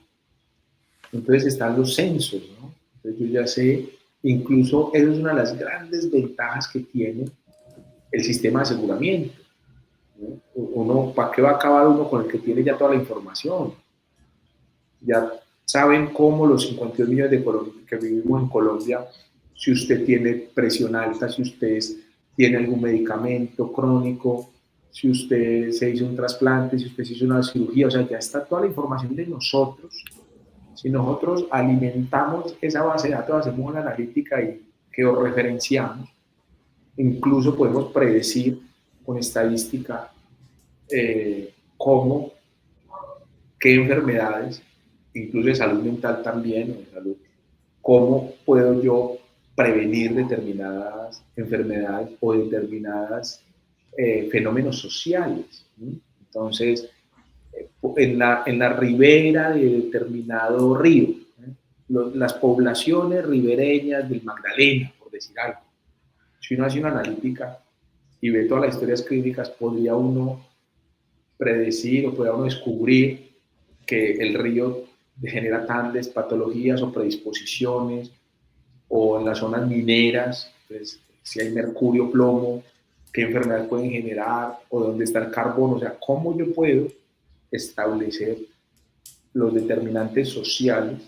Entonces están los censos, ¿no? Entonces yo ya sé, incluso eso es una de las grandes ventajas que tiene el sistema de aseguramiento, ¿no? Uno, ¿para qué va a acabar uno con el que tiene ya toda la información? Ya saben cómo los 52 millones de colombianos que vivimos en Colombia, si usted tiene presión alta, si usted tiene algún medicamento crónico, si usted se hizo un trasplante, si usted se hizo una cirugía, o sea, ya está toda la información de nosotros. Si nosotros alimentamos esa base de datos, hacemos una analítica y georreferenciamos, incluso podemos predecir con estadística cómo, qué enfermedades, incluso de salud mental también, o de salud, cómo puedo yo prevenir determinadas enfermedades o determinadas fenómenos sociales, ¿sí? Entonces, en la ribera de determinado río, ¿eh? Las poblaciones ribereñas del Magdalena, por decir algo. Si uno hace una analítica y ve todas las historias clínicas, podría uno predecir o podría uno descubrir que el río genera tales patologías o predisposiciones, o en las zonas mineras, pues, si hay mercurio, plomo, qué enfermedades pueden generar, o dónde está el carbono, o sea, cómo yo puedo establecer los determinantes sociales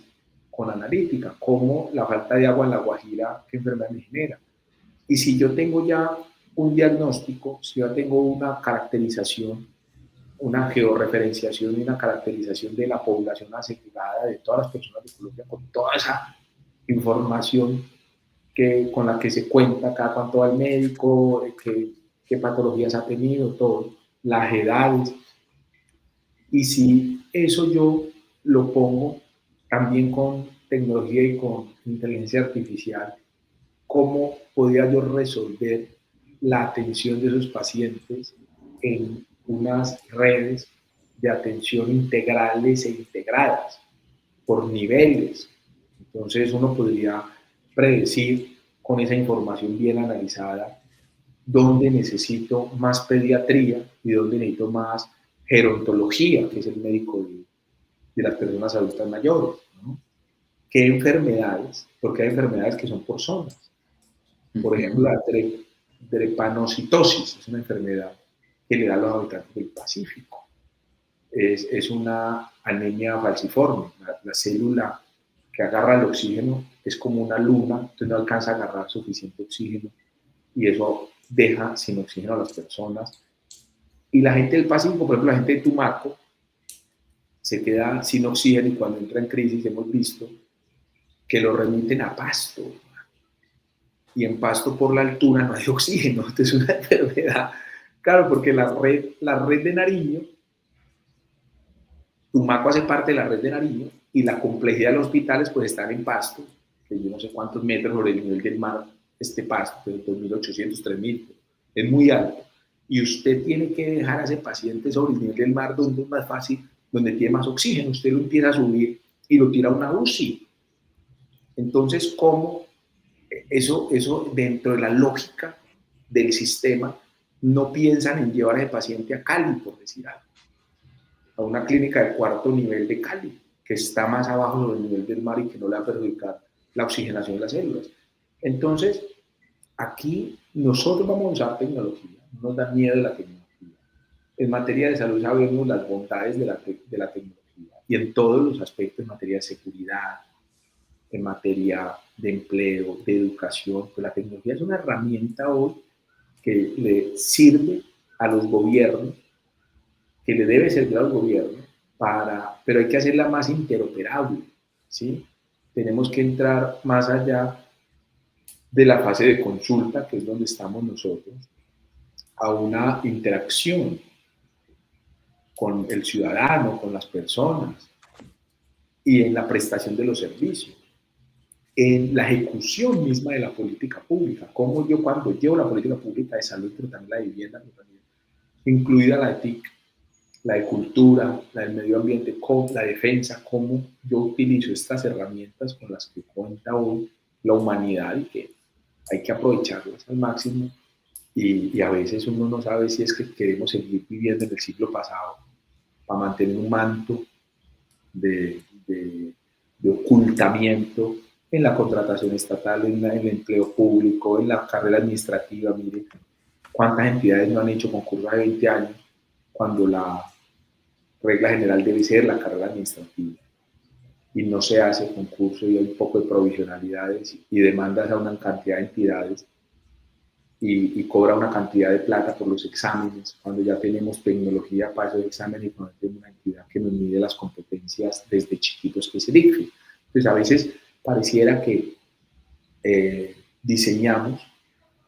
con analítica, como la falta de agua en la Guajira, qué enfermedad me genera. Y si yo tengo ya un diagnóstico, si yo tengo una caracterización, una georreferenciación y una caracterización de la población asegurada, de todas las personas de Colombia, con toda esa información con la que se cuenta, cada cuánto va el médico, qué patologías ha tenido, todo, las edades. Y si eso yo lo pongo también con tecnología y con inteligencia artificial, ¿cómo podría yo resolver la atención de esos pacientes en unas redes de atención integrales e integradas por niveles? Entonces uno podría predecir con esa información bien analizada dónde necesito más pediatría y dónde necesito más gerontología, que es el médico de las personas adultas mayores, ¿no? ¿Qué enfermedades? Porque hay enfermedades que son por zonas. Por ejemplo, la drepanocitosis es una enfermedad que le da a los habitantes del Pacífico. Es una anemia falciforme. La célula que agarra el oxígeno es como una luna, entonces no alcanza a agarrar suficiente oxígeno y eso deja sin oxígeno a las personas. Y la gente del Pacífico, por ejemplo, la gente de Tumaco, se queda sin oxígeno y cuando entra en crisis hemos visto que lo remiten a Pasto. Y en Pasto por la altura no hay oxígeno, entonces es una enfermedad. Claro, porque la red de Nariño Tumaco hace parte de la red de Nariño y la complejidad de los hospitales pues están en Pasto, que yo no sé cuántos metros sobre el nivel del mar este Pasto, pero 2.800, 3.000, es muy alto. Y usted tiene que dejar a ese paciente sobre el nivel del mar donde es más fácil, donde tiene más oxígeno. Usted lo empieza a subir y lo tira a una UCI. Entonces, ¿cómo eso dentro de la lógica del sistema no piensan en llevar a ese paciente a Cali, por decir algo? A una clínica de cuarto nivel de Cali, que está más abajo del nivel del mar y que no le va a perjudicar la oxigenación de las células. Entonces, aquí nosotros vamos a usar tecnología, no nos da miedo la tecnología. En materia de salud sabemos las bondades de la tecnología y en todos los aspectos, en materia de seguridad, en materia de empleo, de educación, pues la tecnología es una herramienta hoy que le sirve a los gobiernos, que le debe servir al gobierno, pero hay que hacerla más interoperable, ¿sí? Tenemos que entrar más allá de la fase de consulta, que es donde estamos nosotros, a una interacción con el ciudadano, con las personas, y en la prestación de los servicios, en la ejecución misma de la política pública, como yo cuando llevo la política pública de salud, pero también la de vivienda, incluida la de TIC, la de cultura, la del medio ambiente, la defensa, cómo yo utilizo estas herramientas con las que cuenta hoy la humanidad y que hay que aprovecharlas al máximo y a veces uno no sabe si es que queremos seguir viviendo en el siglo pasado para mantener un manto de ocultamiento en la contratación estatal, en el empleo público, en la carrera administrativa. Mire, cuántas entidades no han hecho concursos de 20 años cuando la regla general debe ser la carrera administrativa y no se hace concurso y hay un poco de provisionalidades y demandas a una cantidad de entidades y cobra una cantidad de plata por los exámenes, cuando ya tenemos tecnología para esos exámenes y cuando tenemos una entidad que nos mide las competencias desde chiquitos, que es el ICFES. Pues a veces pareciera que diseñamos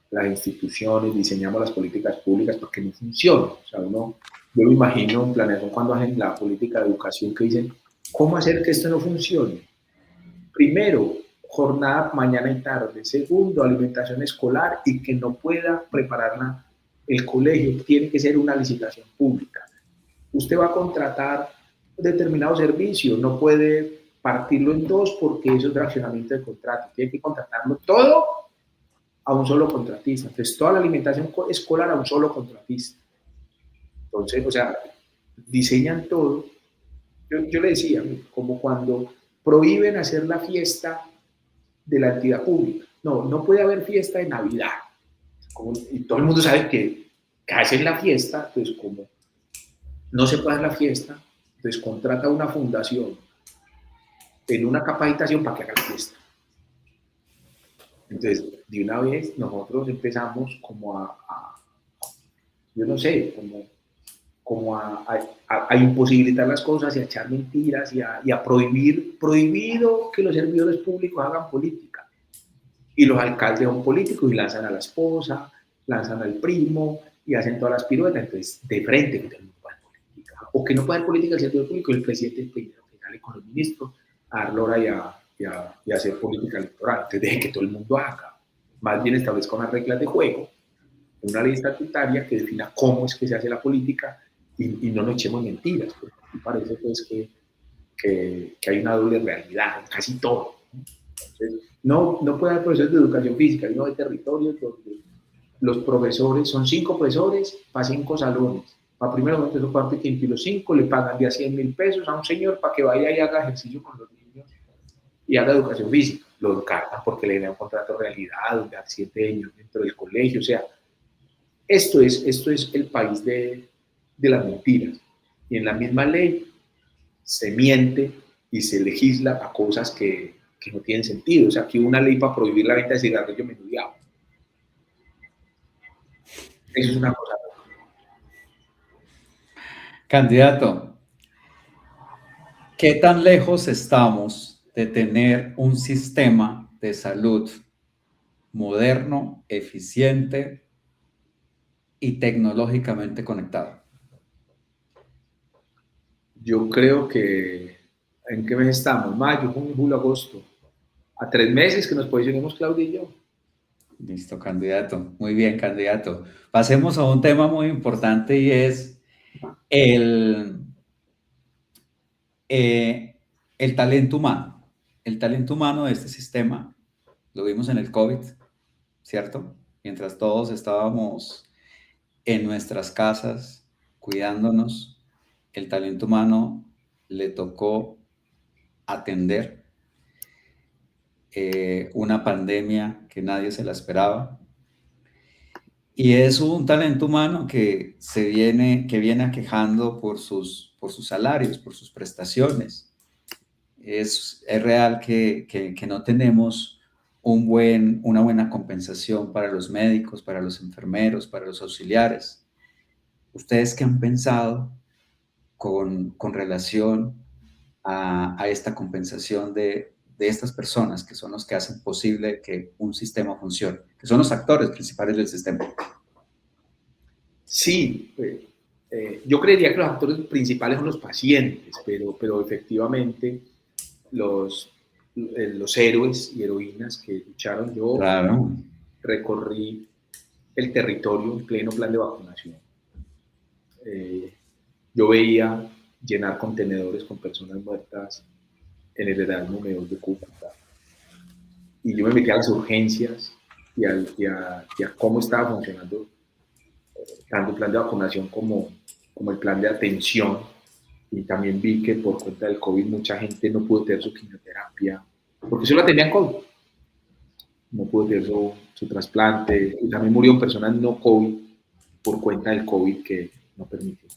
las instituciones, diseñamos las políticas públicas para que no funcionen. O sea, yo lo imagino en planeación cuando hacen la política de educación que dicen, ¿cómo hacer que esto no funcione? Primero, jornada mañana y tarde. Segundo, alimentación escolar y que no pueda prepararla el colegio. Tiene que ser una licitación pública. Usted va a contratar determinado servicio, no puede partirlo en dos porque eso es fraccionamiento de contrato. Tiene que contratarlo todo a un solo contratista. Entonces, toda la alimentación escolar a un solo contratista. Entonces, o sea, diseñan todo. Yo le decía, como cuando prohíben hacer la fiesta de la entidad pública. No puede haber fiesta de Navidad. Y todo el mundo sabe que hacen la fiesta, pues como no se puede hacer la fiesta, entonces contrata una fundación en una capacitación para que haga la fiesta. Entonces, de una vez nosotros empezamos como yo no sé, como a imposibilitar las cosas y a echar mentiras y a prohibido que los servidores públicos hagan política. Y los alcaldes son políticos y lanzan a la esposa, lanzan al primo y hacen todas las piruetas. Entonces, de frente, que no puede hacer política. O que no puede hacer política el servidor público y el presidente es primero que sale con los ministros a dar lora y a hacer política electoral. Entonces, deje que todo el mundo haga. Más bien establezca unas reglas de juego, una ley estatutaria que defina cómo es que se hace la política y no nos echemos mentiras. Porque aquí parece pues que hay una doble realidad en casi todo. Entonces, no puede haber profesores de educación física, hay de territorios donde los profesores, son 5 profesores para 5 salones, para primero, segundo, tercero, cuarto y quinto, y los 5 le pagan de a 100.000 pesos a un señor para que vaya y haga ejercicio con los niños y haga educación física. Lo encargan porque le dan un contrato de realidad, donde hay 7 años dentro del colegio, o sea, esto es el país de las mentiras. Y en la misma ley se miente y se legisla a cosas que no tienen sentido. O sea, aquí hubo una ley para prohibir la venta de cigarrillos menudeados. Eso es una cosa. Candidato, ¿qué tan lejos estamos de tener un sistema de salud moderno, eficiente y tecnológicamente conectado? Yo creo que, ¿en qué mes estamos? Mayo, junio, julio, agosto. A 3 meses que nos posicionemos Claudia y yo. Listo, candidato. Muy bien, candidato. Pasemos a un tema muy importante y es el, el talento humano. El talento humano de este sistema, lo vimos en el COVID, ¿cierto? Mientras todos estábamos en nuestras casas cuidándonos, el talento humano le tocó atender una pandemia que nadie se la esperaba. Y es un talento humano que viene aquejando por sus salarios, por sus prestaciones. Es real que no tenemos una buena compensación para los médicos, para los enfermeros, para los auxiliares. ¿Ustedes qué han pensado con relación a esta compensación de estas personas que son los que hacen posible que un sistema funcione, que son los actores principales del sistema? Sí, yo creería que los actores principales son los pacientes, pero efectivamente los héroes y heroínas que lucharon, yo Claro. recorrí el territorio en pleno plan de vacunación. Yo veía llenar contenedores con personas muertas en el Erasmo Meos de Cúcuta. Y yo me metí a las urgencias y a cómo estaba funcionando tanto el plan de vacunación como el plan de atención. Y también vi que por cuenta del COVID mucha gente no pudo tener su quimioterapia, porque solo la tenían COVID. No pudo tener su trasplante. Y también murieron personas no COVID por cuenta del COVID que no permitió.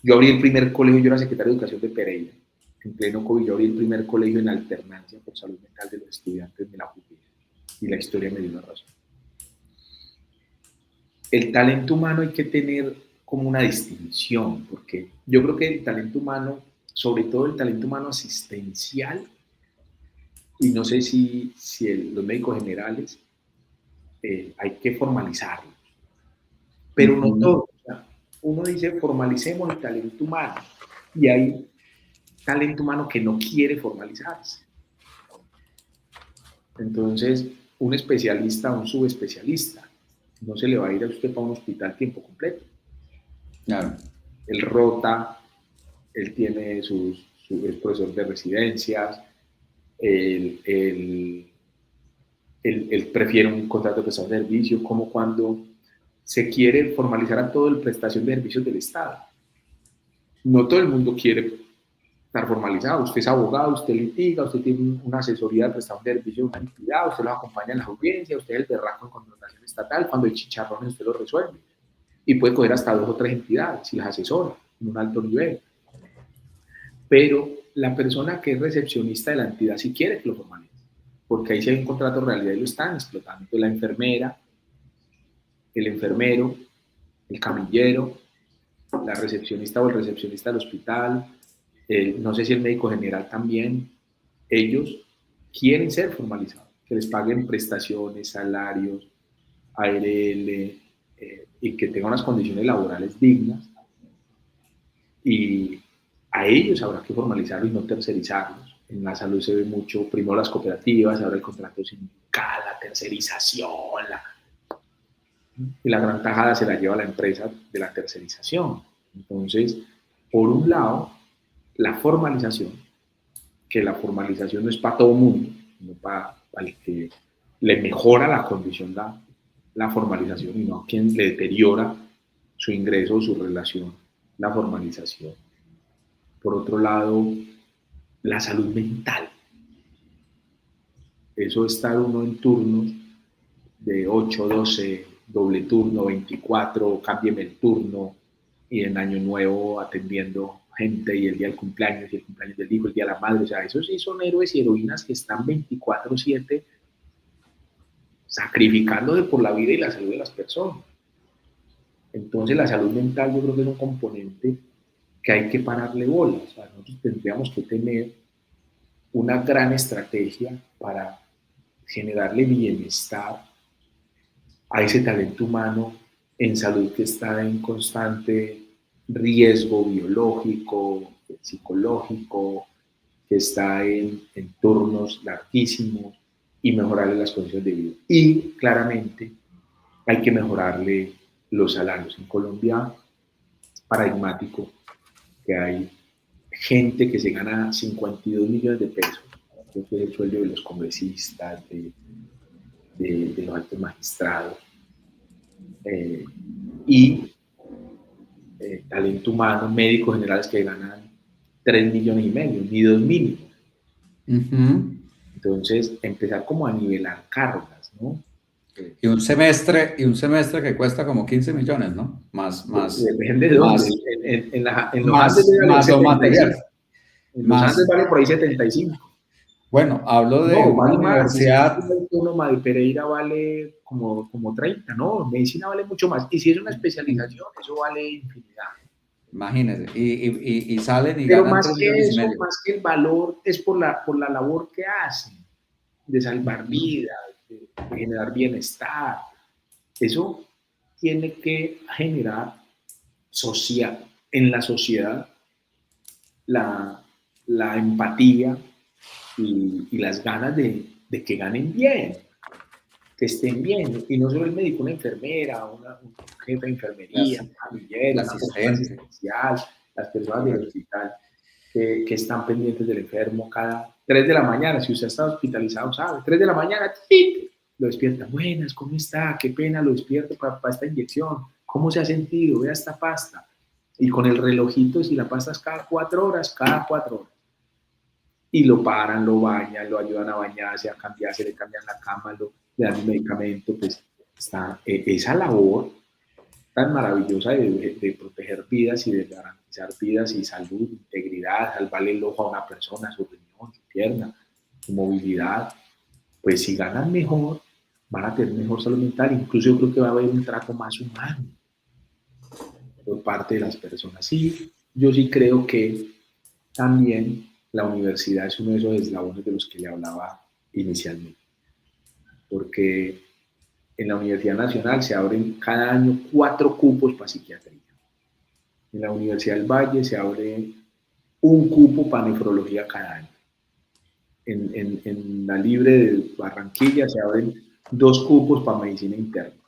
Yo abrí el primer colegio, yo era secretario de Educación de Pereira. En pleno COVID, yo abrí el primer colegio en alternancia por salud mental de los estudiantes de la UPI. Y la historia me dio la razón. El talento humano hay que tener como una distinción, porque yo creo que el talento humano, sobre todo el talento humano asistencial, y no sé si los médicos generales, hay que formalizarlo, pero no todo. O sea, uno dice formalicemos el talento humano y hay talento humano que no quiere formalizarse. Entonces, un especialista, un subespecialista, no se le va a ir a usted para un hospital tiempo completo. Claro. Él rota, él tiene es profesor de residencias, él prefiere un contrato de prestación de servicio, como cuando se quiere formalizar a todo el prestación de servicios del Estado. No todo el mundo quiere estar formalizado. Usted es abogado, usted litiga, usted tiene una asesoría de prestación de servicio de una entidad, usted los acompaña en las audiencias, usted es el berraco en contratación estatal, cuando hay chicharrones usted lo resuelve. Y puede coger hasta 2 o 3 entidades y las asesora en un alto nivel. Pero la persona que es recepcionista de la entidad sí quiere que lo formalice, porque ahí sí hay un contrato de realidad y lo están explotando. Entonces, la enfermera, el enfermero, el camillero, la recepcionista o el recepcionista del hospital, no sé si el médico general también, ellos quieren ser formalizados, que les paguen prestaciones, salarios, ARL, y que tengan unas condiciones laborales dignas. Y a ellos habrá que formalizarlos y no tercerizarlos. En la salud se ve mucho, primero las cooperativas, ahora el contrato sindical, la tercerización, y la gran tajada se la lleva la empresa de la tercerización. Entonces, por un lado, la formalización, que la formalización no es para todo el mundo, no para el que le mejora la condición la formalización, y no a quien le deteriora su ingreso o su relación, la formalización. Por otro lado, la salud mental. Eso estar uno en turnos de 8, 12, doble turno, 24, cámbieme el turno, y en Año Nuevo atendiendo gente, y el día del cumpleaños, y el cumpleaños del hijo, el día de la madre. O sea, esos sí son héroes y heroínas que están 24/7 sacrificándose por la vida y la salud de las personas. Entonces, la salud mental yo creo que es un componente que hay que pararle bolas. O sea, nosotros tendríamos que tener una gran estrategia para generarle bienestar a ese talento humano en salud que está en constante riesgo biológico, psicológico, que está en turnos larguísimos, y mejorarle las condiciones de vida. Y claramente hay que mejorarle los salarios. En Colombia es paradigmático que hay gente que se gana 52 millones de pesos, que es el sueldo de los congresistas, de los altos magistrados, y talento humano, médicos generales que ganan 3 millones y medio, ni 2 mínimos. Entonces, empezar como a nivelar cargas, ¿no? Y un semestre que cuesta como 15 millones, ¿no? Más. Depende de dónde. En los Andes debe valer más lo 75. material. En los Andes vale por ahí 75. Bueno, hablo de No, una vale más. universidad. Uno de Pereira vale como 30, ¿no? Medicina vale mucho más. Y si es una especialización, eso vale infinidad. Imagínense, y salen y Pero ganan más 3 que millones y eso, medio. más que el valor, es por la labor que hacen, de salvar vidas, de generar bienestar. Eso tiene que generar en la sociedad la empatía y las ganas de que ganen bien, que estén bien. Y no solo el médico, una enfermera, un jefe de enfermería, un camillero, una persona asistencial, las personas del hospital que están pendientes del enfermo cada 3 de la mañana. Si usted está hospitalizado, sabe, 3 de la mañana, ¡tit! Lo despierta. Buenas, ¿cómo está? Qué pena, lo despierto para esta inyección. ¿Cómo se ha sentido? Vea esta pasta. Y con el relojito, si la pasta es cada 4 horas, cada 4 horas. Y lo paran, lo bañan, lo ayudan a bañarse, a cambiarse, le cambian la cama, le dan un medicamento. Pues está esa labor tan maravillosa de proteger vidas y de garantizar vidas y salud, integridad, salvarle el ojo a una persona, su riñón, su pierna, su movilidad. Pues si ganan mejor, van a tener mejor salud mental. Incluso yo creo que va a haber un trato más humano por parte de las personas. Sí, yo sí creo que también la universidad es uno de esos eslabones de los que le hablaba inicialmente. Porque en la Universidad Nacional se abren cada año 4 cupos para psiquiatría. En la Universidad del Valle se abre un cupo para nefrología cada año. En la Libre de Barranquilla se abren 2 cupos para medicina interna.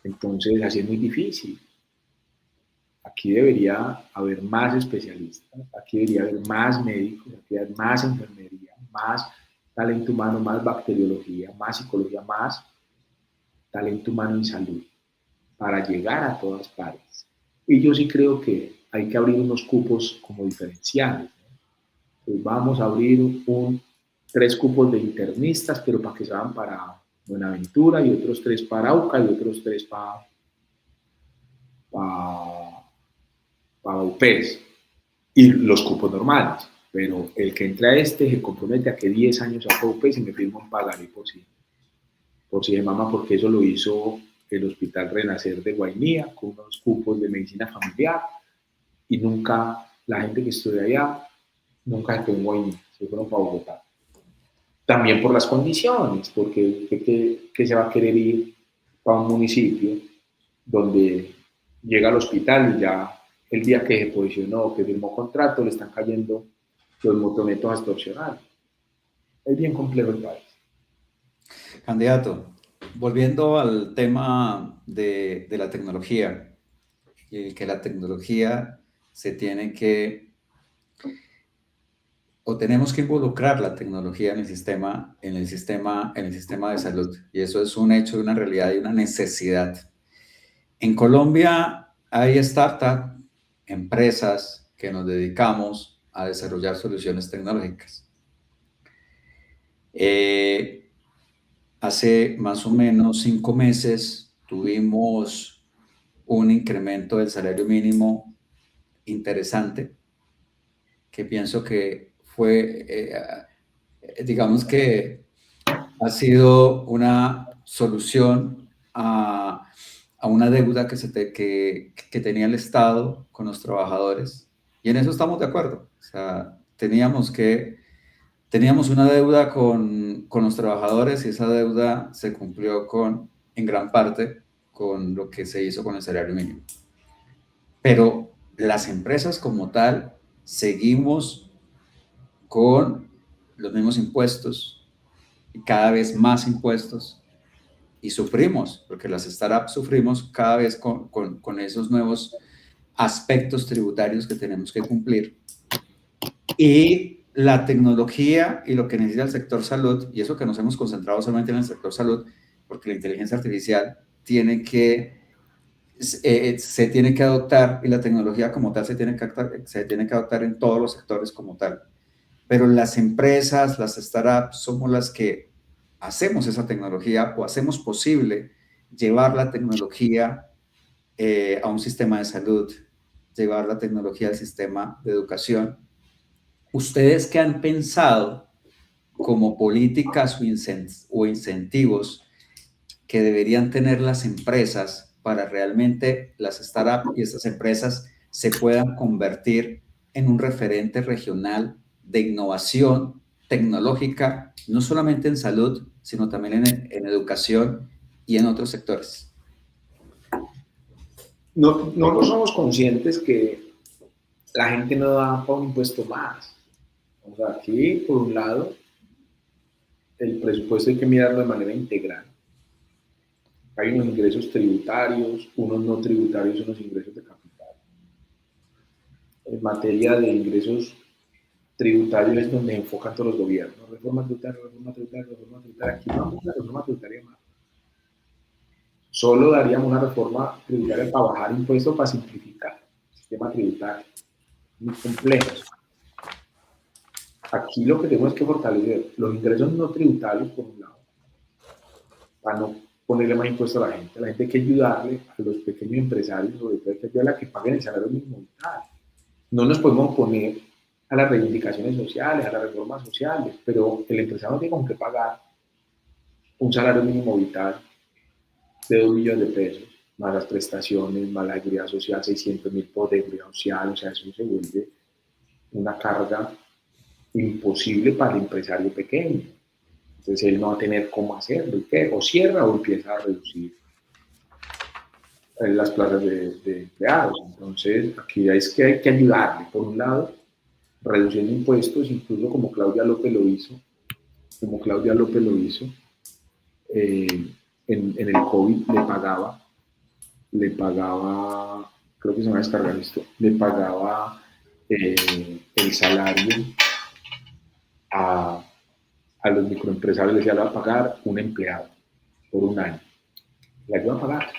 Entonces, así es muy difícil. Aquí debería haber más especialistas, aquí debería haber más médicos, aquí debería haber más enfermería, más talento humano, más bacteriología, más psicología, más talento humano en salud, para llegar a todas partes. Y yo sí creo que hay que abrir unos cupos como diferenciales, ¿no? Pues vamos a abrir 3 cupos de internistas, pero para que se van para Buenaventura, y otros 3 para AUCA, y otros 3 para UPES, y los cupos normales. Pero el que entra a este se compromete a que 10 años a UPES y me firma un pagaré por si de mama, porque eso lo hizo el Hospital Renacer de Guainía con unos cupos de medicina familiar, y nunca, la gente que estudia allá, nunca se quedó en Guainía, se fueron para Bogotá. También por las condiciones, porque que se va a querer ir para un municipio donde llega al hospital y ya el día que se posicionó, que firmó contrato, le están cayendo los motonetos a extorsionar. Es bien complejo el país. Candidato, volviendo al tema de la tecnología, y que la tecnología se tiene que, o tenemos que involucrar la tecnología en el sistema de salud, y eso es un hecho, una realidad y una necesidad. En Colombia hay startups, empresas que nos dedicamos a desarrollar soluciones tecnológicas. Hace más o menos 5 meses tuvimos un incremento del salario mínimo interesante, que pienso que fue, digamos que ha sido una solución a una deuda que tenía el Estado con los trabajadores, y en eso estamos de acuerdo. O sea, teníamos una deuda con los trabajadores, y esa deuda se cumplió en gran parte con lo que se hizo con el salario mínimo. pero las empresas como tal seguimos con los mismos impuestos y cada vez más impuestos y sufrimos, porque las startups sufrimos cada vez con esos nuevos aspectos tributarios que tenemos que cumplir. Y la tecnología y lo que necesita el sector salud, y eso que nos hemos concentrado solamente en el sector salud, porque la inteligencia artificial tiene que, se tiene que adoptar y la tecnología como tal se tiene que adoptar en todos los sectores como tal. Pero las empresas, las startups, somos las que hacemos esa tecnología o hacemos posible llevar la tecnología a un sistema de salud, llevar la tecnología al sistema de educación. ¿Ustedes qué han pensado como políticas o incentivos que deberían tener las empresas para realmente las startups y estas empresas se puedan convertir en un referente regional de innovación tecnológica, no solamente en salud, sino también en educación y en otros sectores? No somos conscientes que la gente no da para un impuesto más. O sea, aquí, por un lado, el presupuesto hay que mirarlo de manera integral. Hay unos ingresos tributarios, unos no tributarios, unos ingresos de capital. En materia de ingresos tributarios es donde enfocan todos los gobiernos. Reforma tributaria, reforma tributaria, reforma tributaria. Aquí no vamos a la reforma tributaria más. Solo daríamos una reforma tributaria para bajar impuestos, para simplificar el sistema tributario. Muy complejos. Aquí lo que tenemos que fortalecer los ingresos no tributarios, por un lado, para no ponerle más impuestos a la gente. A la gente hay que ayudarle, a los pequeños empresarios, sobre todo hay que ayudarle a que paguen el salario mínimo vital. No nos podemos oponer a las reivindicaciones sociales, a las reformas sociales, pero el empresario tiene que pagar un salario mínimo vital de 2 millones de pesos, más las prestaciones, más la seguridad social, 600.000 por seguridad social, o sea, eso se vuelve una carga imposible para el empresario pequeño. Entonces él no va a tener cómo hacerlo, ¿qué? O cierra o empieza a reducir las plazas de empleados. Entonces aquí es que hay que ayudarle, por un lado, reduciendo impuestos, incluso como Claudia López lo hizo, en el COVID le pagaba, creo que se me va a descargar esto, le pagaba el salario a los microempresarios, les decía, le va a pagar un empleado por un año, le ayuda a pagar.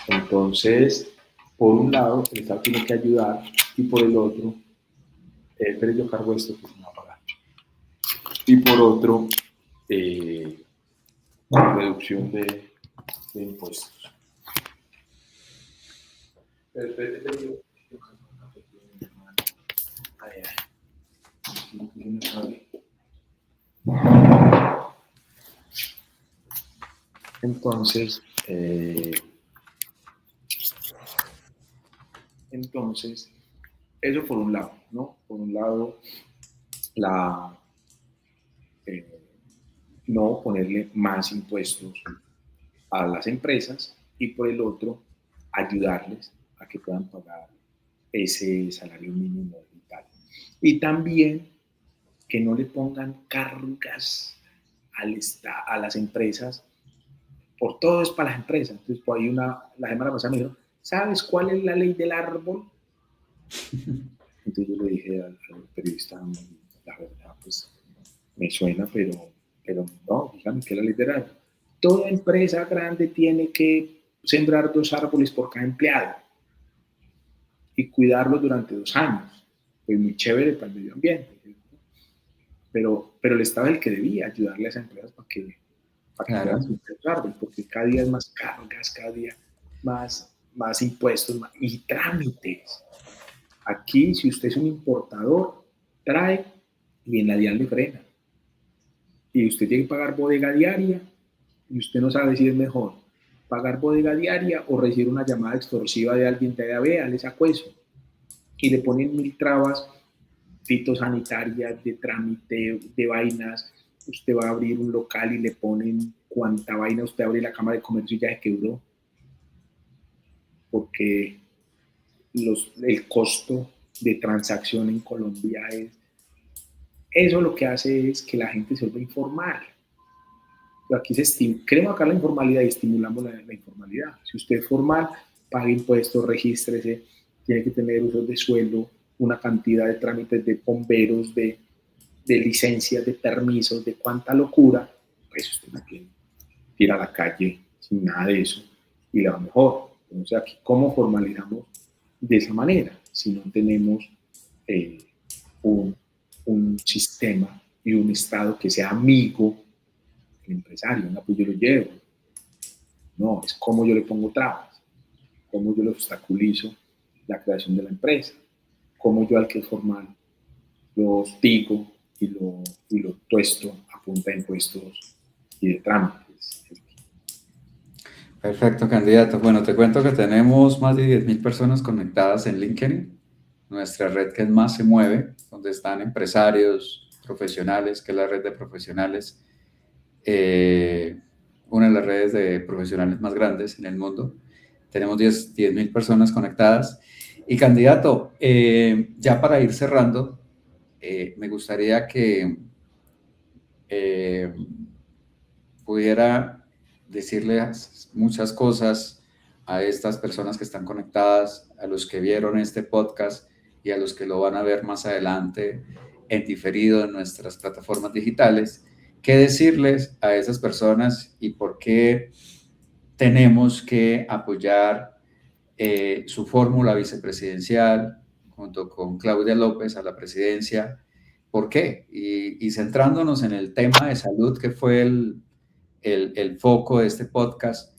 Entonces, por un lado, el Estado tiene que ayudar y por el otro, pero yo cargo esto que se me va a pagar. Y por otro, reducción de impuestos. Entonces, eso por un lado, ¿no? Por un lado, no ponerle más impuestos a las empresas y por el otro, ayudarles a que puedan pagar ese salario mínimo vital. Y también que no le pongan cargas a las empresas, por todo es para las empresas. Entonces, por ahí la semana pasada me dijo, ¿sabes cuál es la ley del árbol? Entonces yo le dije al periodista, la verdad, pues me suena, pero no, dígame qué es la ley del árbol. Toda empresa grande tiene que sembrar 2 árboles por cada empleado y cuidarlos durante 2 años. Pues muy chévere para el medio ambiente. Pero el Estado es el que debía ayudarle a esas empresas para que puedan sembrar los árboles, porque cada día es más cargas, cada día más impuestos y trámites. Aquí, si usted es un importador, trae y en la DIAN le frena. Y usted tiene que pagar bodega diaria y usted no sabe si es mejor pagar bodega diaria o recibir una llamada extorsiva de alguien que vea, le sacó eso. Y le ponen 1000 trabas fitosanitarias, de trámite, de vainas. Usted va a abrir un local y le ponen cuánta vaina, usted abre la Cámara de Comercio y ya se quebró. Porque el costo de transacción en Colombia eso lo que hace es que la gente se vuelva informal. Aquí queremos sacar la informalidad y estimulamos la informalidad. Si usted es formal, pague impuestos, regístrese, tiene que tener usos de suelo, una cantidad de trámites de bomberos, de licencias, de permisos, de cuánta locura, pues usted no tiene que ir a la calle sin nada de eso y le va mejor. Entonces aquí, ¿cómo formalizamos de esa manera? Si no tenemos un sistema y un Estado que sea amigo del empresario, no, pues yo lo llevo. No, es cómo yo le pongo trabas, cómo yo le obstaculizo la creación de la empresa, cómo yo al que es formal lo hostigo y lo tuesto a punta de impuestos y de trámites. Perfecto, candidato. Bueno, te cuento que tenemos más de 10.000 personas conectadas en LinkedIn, nuestra red que más se mueve, donde están empresarios, profesionales, que es la red de profesionales, una de las redes de profesionales más grandes en el mundo. Tenemos 10.000 personas conectadas. Y candidato, ya para ir cerrando, me gustaría que pudiera decirles muchas cosas a estas personas que están conectadas, a los que vieron este podcast y a los que lo van a ver más adelante en diferido en nuestras plataformas digitales. ¿Qué decirles a esas personas y por qué tenemos que apoyar su fórmula vicepresidencial junto con Claudia López a la presidencia? ¿Por qué? Y centrándonos en el tema de salud, que fue el foco de este podcast,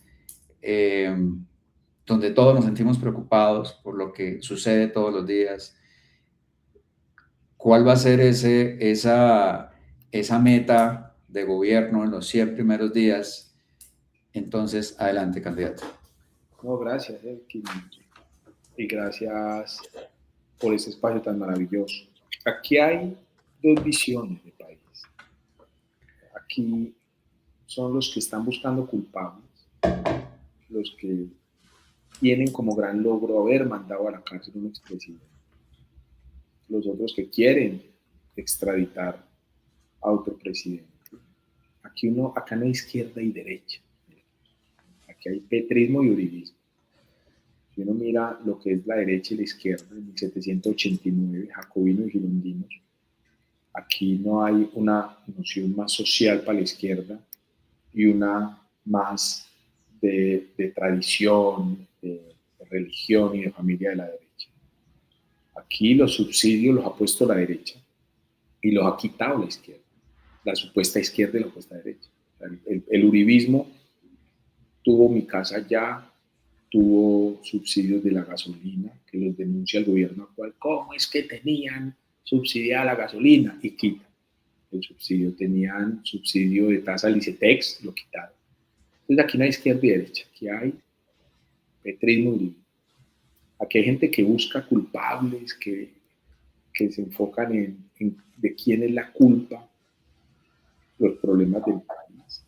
donde todos nos sentimos preocupados por lo que sucede todos los días. ¿Cuál va a ser esa meta de gobierno en los 100 primeros días? Entonces, adelante, candidato. No, gracias, Elkin, y gracias por ese espacio tan maravilloso. Aquí hay dos visiones de país. Aquí son los que están buscando culpables, los que tienen como gran logro haber mandado a la cárcel a un expresidente, los otros que quieren extraditar a otro presidente. Acá no hay izquierda y derecha. Aquí hay petrismo y uribismo. Si uno mira lo que es la derecha y la izquierda, en 1789, jacobinos y girondinos, aquí no hay una noción más social para la izquierda y una más de tradición, de religión y de familia de la derecha. Aquí los subsidios los ha puesto la derecha y los ha quitado la izquierda, la supuesta izquierda y la supuesta derecha. El uribismo tuvo Mi Casa Ya, tuvo subsidios de la gasolina, que los denuncia el gobierno actual. ¿Cómo es que tenían subsidiada la gasolina? Y quitan el subsidio. Tenían subsidio de tasa Licetex, lo quitaron. Entonces aquí no hay izquierda y derecha, aquí hay petrismo y aquí hay gente que busca culpables, que se enfocan en de quién es la culpa, los problemas del país.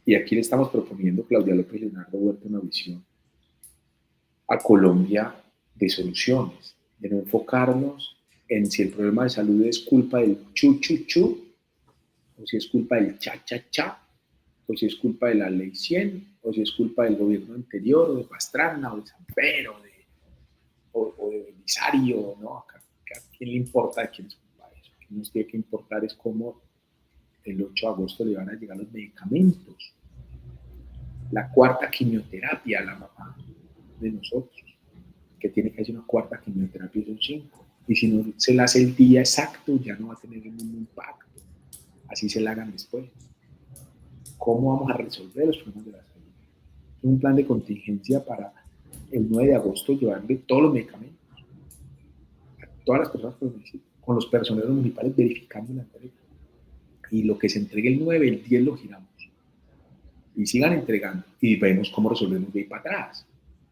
Y aquí le estamos proponiendo, Claudia López y Leonardo Huerta, una visión a Colombia de soluciones, de no enfocarnos en si el problema de salud es culpa del chu, o si es culpa del cha, o si es culpa de la ley 100, o si es culpa del gobierno anterior, o de Pastrana, o de Sanfer, o de Belisario, ¿no? ¿A quién le importa de quién es culpa de eso? Lo que nos tiene que importar es cómo el 8 de agosto le van a llegar los medicamentos. La cuarta quimioterapia a la mamá de nosotros, que tiene que hacer una cuarta quimioterapia, son 5. Y si no se la hace el día exacto, ya no va a tener el mismo impacto. Así se la hagan después. ¿Cómo vamos a resolver los problemas de la salud? Un plan de contingencia para el 9 de agosto llevarle todos los medicamentos a todas las personas que lo necesitan, con los personeros municipales verificando la entrega. Y lo que se entregue el 9, el 10 lo giramos. Y sigan entregando. Y vemos cómo resolvemos de ahí para atrás.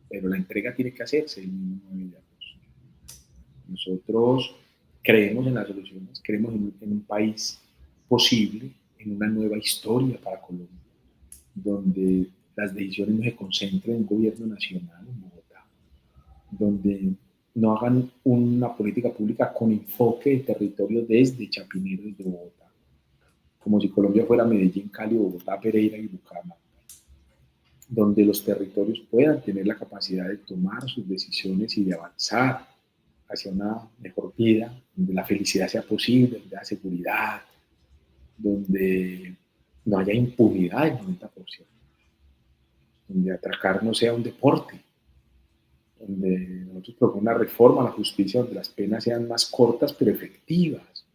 Pero la entrega tiene que hacerse el 9 de agosto. Nosotros creemos en las soluciones, creemos en un país posible, en una nueva historia para Colombia, donde las decisiones no se concentren en un gobierno nacional en Bogotá, donde no hagan una política pública con enfoque de territorio desde Chapinero, desde Bogotá, como si Colombia fuera Medellín, Cali, Bogotá, Pereira y Bucaramanga, donde los territorios puedan tener la capacidad de tomar sus decisiones y de avanzar hacia una mejor vida, donde la felicidad sea posible, donde haya seguridad, donde no haya impunidad del 90%, donde atracar no sea un deporte, donde nosotros proponemos una reforma a la justicia, donde las penas sean más cortas pero efectivas,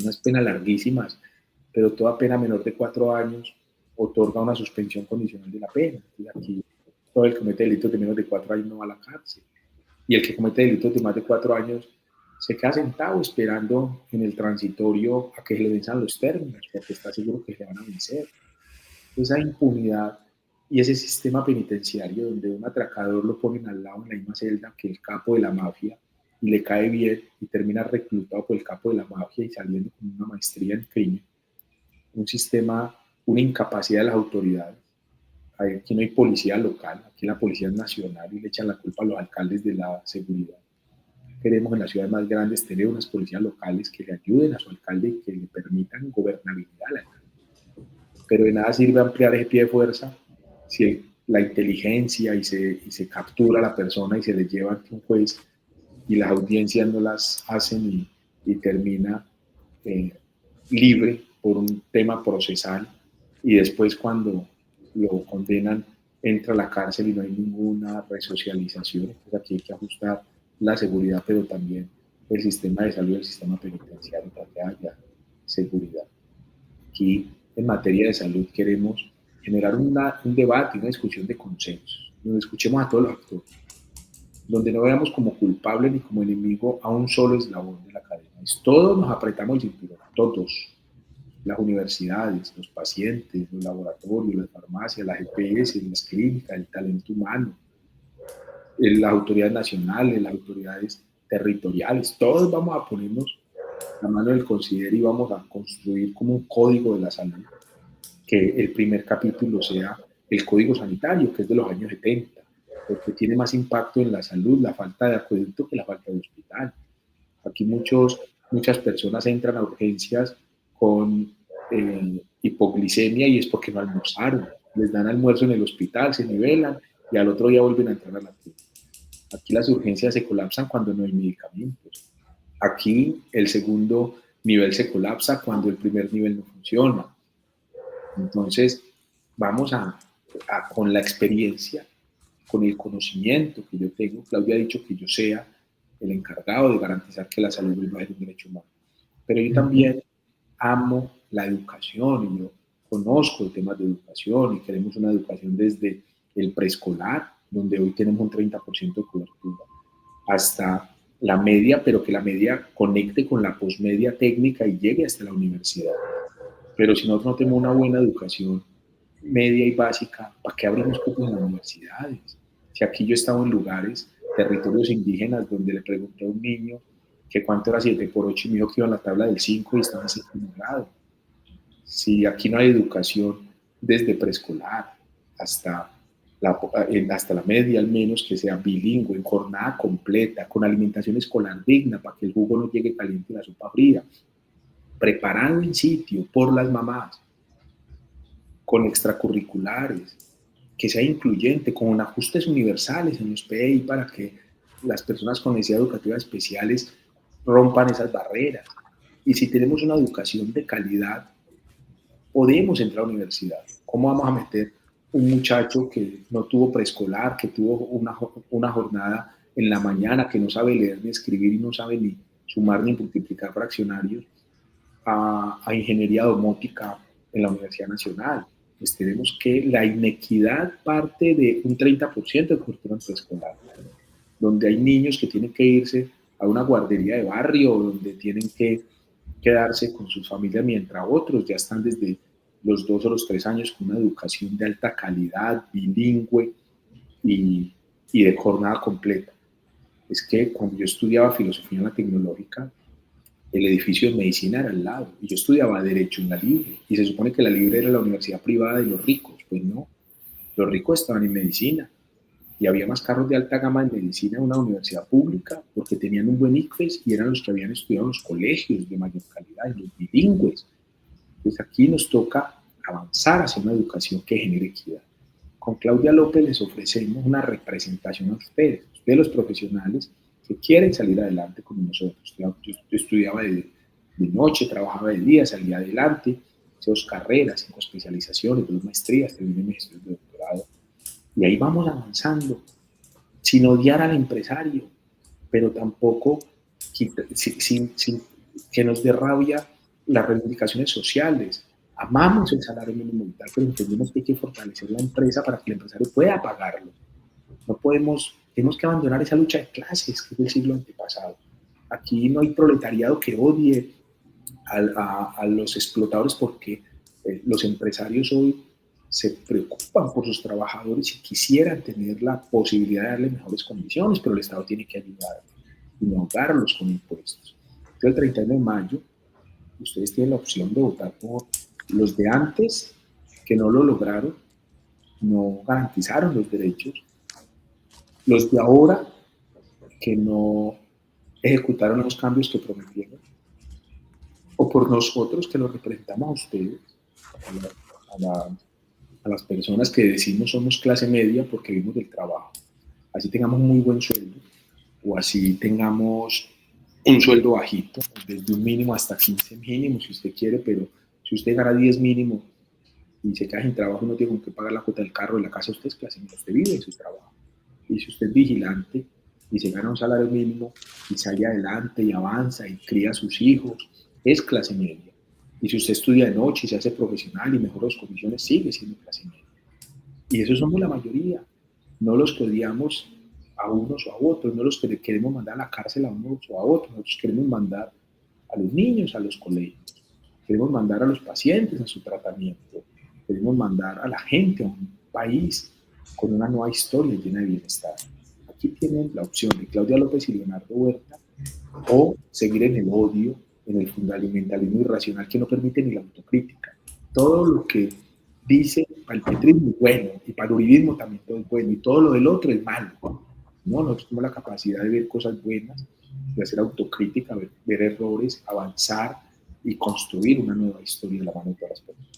unas penas larguísimas, pero toda pena menor de 4 años otorga una suspensión condicional de la pena. Y aquí todo el que comete delitos de menos de 4 años no va a la cárcel. Y el que comete delitos de más de 4 años se queda sentado esperando en el transitorio a que se le venzan los términos, porque está seguro que se le van a vencer. Esa impunidad y ese sistema penitenciario donde un atracador lo ponen al lado en la misma celda que el capo de la mafia y le cae bien y termina reclutado por el capo de la mafia y saliendo con una maestría en crimen. Un sistema, una incapacidad de las autoridades. Aquí no hay policía local, aquí la policía es nacional y le echan la culpa a los alcaldes de la seguridad. Queremos en las ciudades más grandes tener unas policías locales que le ayuden a su alcalde y que le permitan gobernabilidad al alcalde. Pero de nada sirve ampliar ese pie de fuerza si la inteligencia y se captura a la persona y se le lleva ante un juez y las audiencias no las hacen y termina libre por un tema procesal y después cuando lo condenan entra a la cárcel y no hay ninguna resocialización. Entonces aquí hay que ajustar la seguridad, pero también el sistema de salud y el sistema penitenciario para que haya seguridad. Aquí en materia de salud queremos generar un debate, una discusión de consensos, donde escuchemos a todos los actores, donde no veamos como culpable ni como enemigo a un solo eslabón de la cadena. Todos nos apretamos el cinturón, todos, las universidades, los pacientes, los laboratorios, las farmacias, las EPS, las clínicas, el talento humano, las autoridades nacionales, las autoridades territoriales, todos vamos a ponernos la mano del considero y vamos a construir como un código de la salud, que el primer capítulo sea el código sanitario, que es de los años 70, porque tiene más impacto en la salud la falta de acueducto que la falta de hospital. Aquí muchas personas entran a urgencias con hipoglicemia y es porque no almorzaron. Les dan almuerzo en el hospital, se nivelan y al otro día vuelven a entrar a la clínica. Aquí las urgencias se colapsan cuando no hay medicamentos. Aquí el segundo nivel se colapsa cuando el primer nivel no funciona. Entonces, vamos con la experiencia, con el conocimiento que yo tengo. Claudia ha dicho que yo sea el encargado de garantizar que la salud vuelva a ser un derecho humano. Pero yo también amo la educación y yo conozco el tema de educación y queremos una educación desde el preescolar, donde hoy tenemos un 30% de cobertura, hasta la media, pero que la media conecte con la posmedia técnica y llegue hasta la universidad. Pero si nosotros no tenemos una buena educación media y básica, ¿para qué abrimos cupos en las universidades? Si aquí yo he estado en lugares, territorios indígenas, donde le pregunté a un niño que cuánto era 7 por 8 y me dijo que iba en la tabla del 5 y estaba en séptimo grado. Si aquí no hay educación desde preescolar hasta la media al menos, que sea bilingüe, en jornada completa, con alimentación escolar digna, para que el jugo no llegue caliente y la sopa fría, preparado en sitio por las mamás, con extracurriculares, que sea incluyente, con ajustes universales en los PEI para que las personas con necesidades educativas especiales rompan esas barreras. Y si tenemos una educación de calidad, podemos entrar a la universidad. ¿Cómo vamos a meter un muchacho que no tuvo preescolar, que tuvo una jornada en la mañana, que no sabe leer ni escribir y no sabe ni sumar ni multiplicar fraccionarios, a ingeniería domótica en la Universidad Nacional? Pues tenemos que la inequidad parte de un 30% de cobertura en preescolar, donde hay niños que tienen que irse a una guardería de barrio, donde tienen que quedarse con sus familias, mientras otros ya están desde los 2 o los 3 años con una educación de alta calidad, bilingüe y de jornada completa. Es que cuando yo estudiaba filosofía en la tecnológica, el edificio de medicina era al lado y yo estudiaba derecho en la Libre y se supone que la Libre era la universidad privada de los ricos. Pues no, los ricos estaban en medicina y había más carros de alta gama en medicina en una universidad pública porque tenían un buen ICFES y eran los que habían estudiado en los colegios de mayor calidad, y los bilingües. Entonces aquí nos toca avanzar hacia una educación que genere equidad. Con Claudia López les ofrecemos una representación a ustedes los profesionales que quieren salir adelante como nosotros. Yo estudiaba de noche, trabajaba de día, salía adelante, hice 2 carreras, 5 especializaciones, 2 maestrías, terminé mis estudios de doctorado. Y ahí vamos avanzando, sin odiar al empresario, pero tampoco sin que nos dé rabia las reivindicaciones sociales. Amamos el salario mínimo vital, pero entendemos que hay que fortalecer la empresa para que el empresario pueda pagarlo. No podemos, tenemos que abandonar esa lucha de clases que es del siglo antepasado. Aquí no hay proletariado que odie a los explotadores porque los empresarios hoy se preocupan por sus trabajadores y quisieran tener la posibilidad de darles mejores condiciones, pero el Estado tiene que ayudar y no ahogarlos con impuestos. Entonces, el 31 de mayo, ustedes tienen la opción de votar por los de antes que no lo lograron, no garantizaron los derechos, los de ahora que no ejecutaron los cambios que prometieron, o por nosotros que los representamos a ustedes, a las personas que decimos somos clase media porque vivimos del trabajo, así tengamos muy buen sueldo, o así tengamos un sueldo bajito, desde un mínimo hasta 15 mínimos si usted quiere, pero si usted gana 10 mínimo y se queda sin trabajo, no tiene con qué pagar la cuota del carro de la casa, usted es clase media, usted vive de su trabajo. Y si usted es vigilante y se gana un salario mínimo y sale adelante y avanza y cría a sus hijos, es clase media. Y si usted estudia de noche y se hace profesional y mejora sus condiciones, sigue siendo clase media. Y eso somos la mayoría, no los que odiamos a unos o a otros, no los que le queremos mandar a la cárcel a unos o a otros, nosotros queremos mandar a los niños a los colegios, queremos mandar a los pacientes a su tratamiento, queremos mandar a la gente a un país con una nueva historia llena de bienestar. Aquí tienen la opción de Claudia López y Leonardo Huerta, o seguir en el odio, en el fundamentalismo irracional que no permite ni la autocrítica. Todo lo que dice para el petrismo es bueno, y para el uribismo también todo es bueno, y todo lo del otro es malo. No, nosotros tenemos la capacidad de ver cosas buenas, de hacer autocrítica, ver errores, avanzar y construir una nueva historia de la mano de todas las personas.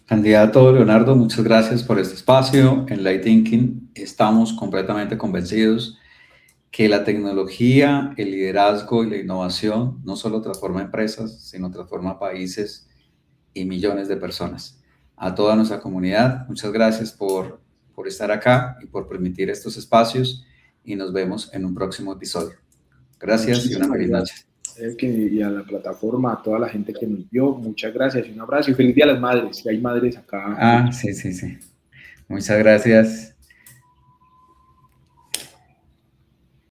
Candidato Leonardo, muchas gracias por este espacio. En Light Thinking estamos completamente convencidos que la tecnología, el liderazgo y la innovación no solo transforma empresas, sino transforma países y millones de personas. A toda nuestra comunidad, muchas gracias por estar acá y por permitir estos espacios, y nos vemos en un próximo episodio. Gracias y una feliz noche. Y a la plataforma, a toda la gente que nos vio, muchas gracias y un abrazo y feliz día a las madres, si hay madres acá. Sí. Muchas gracias.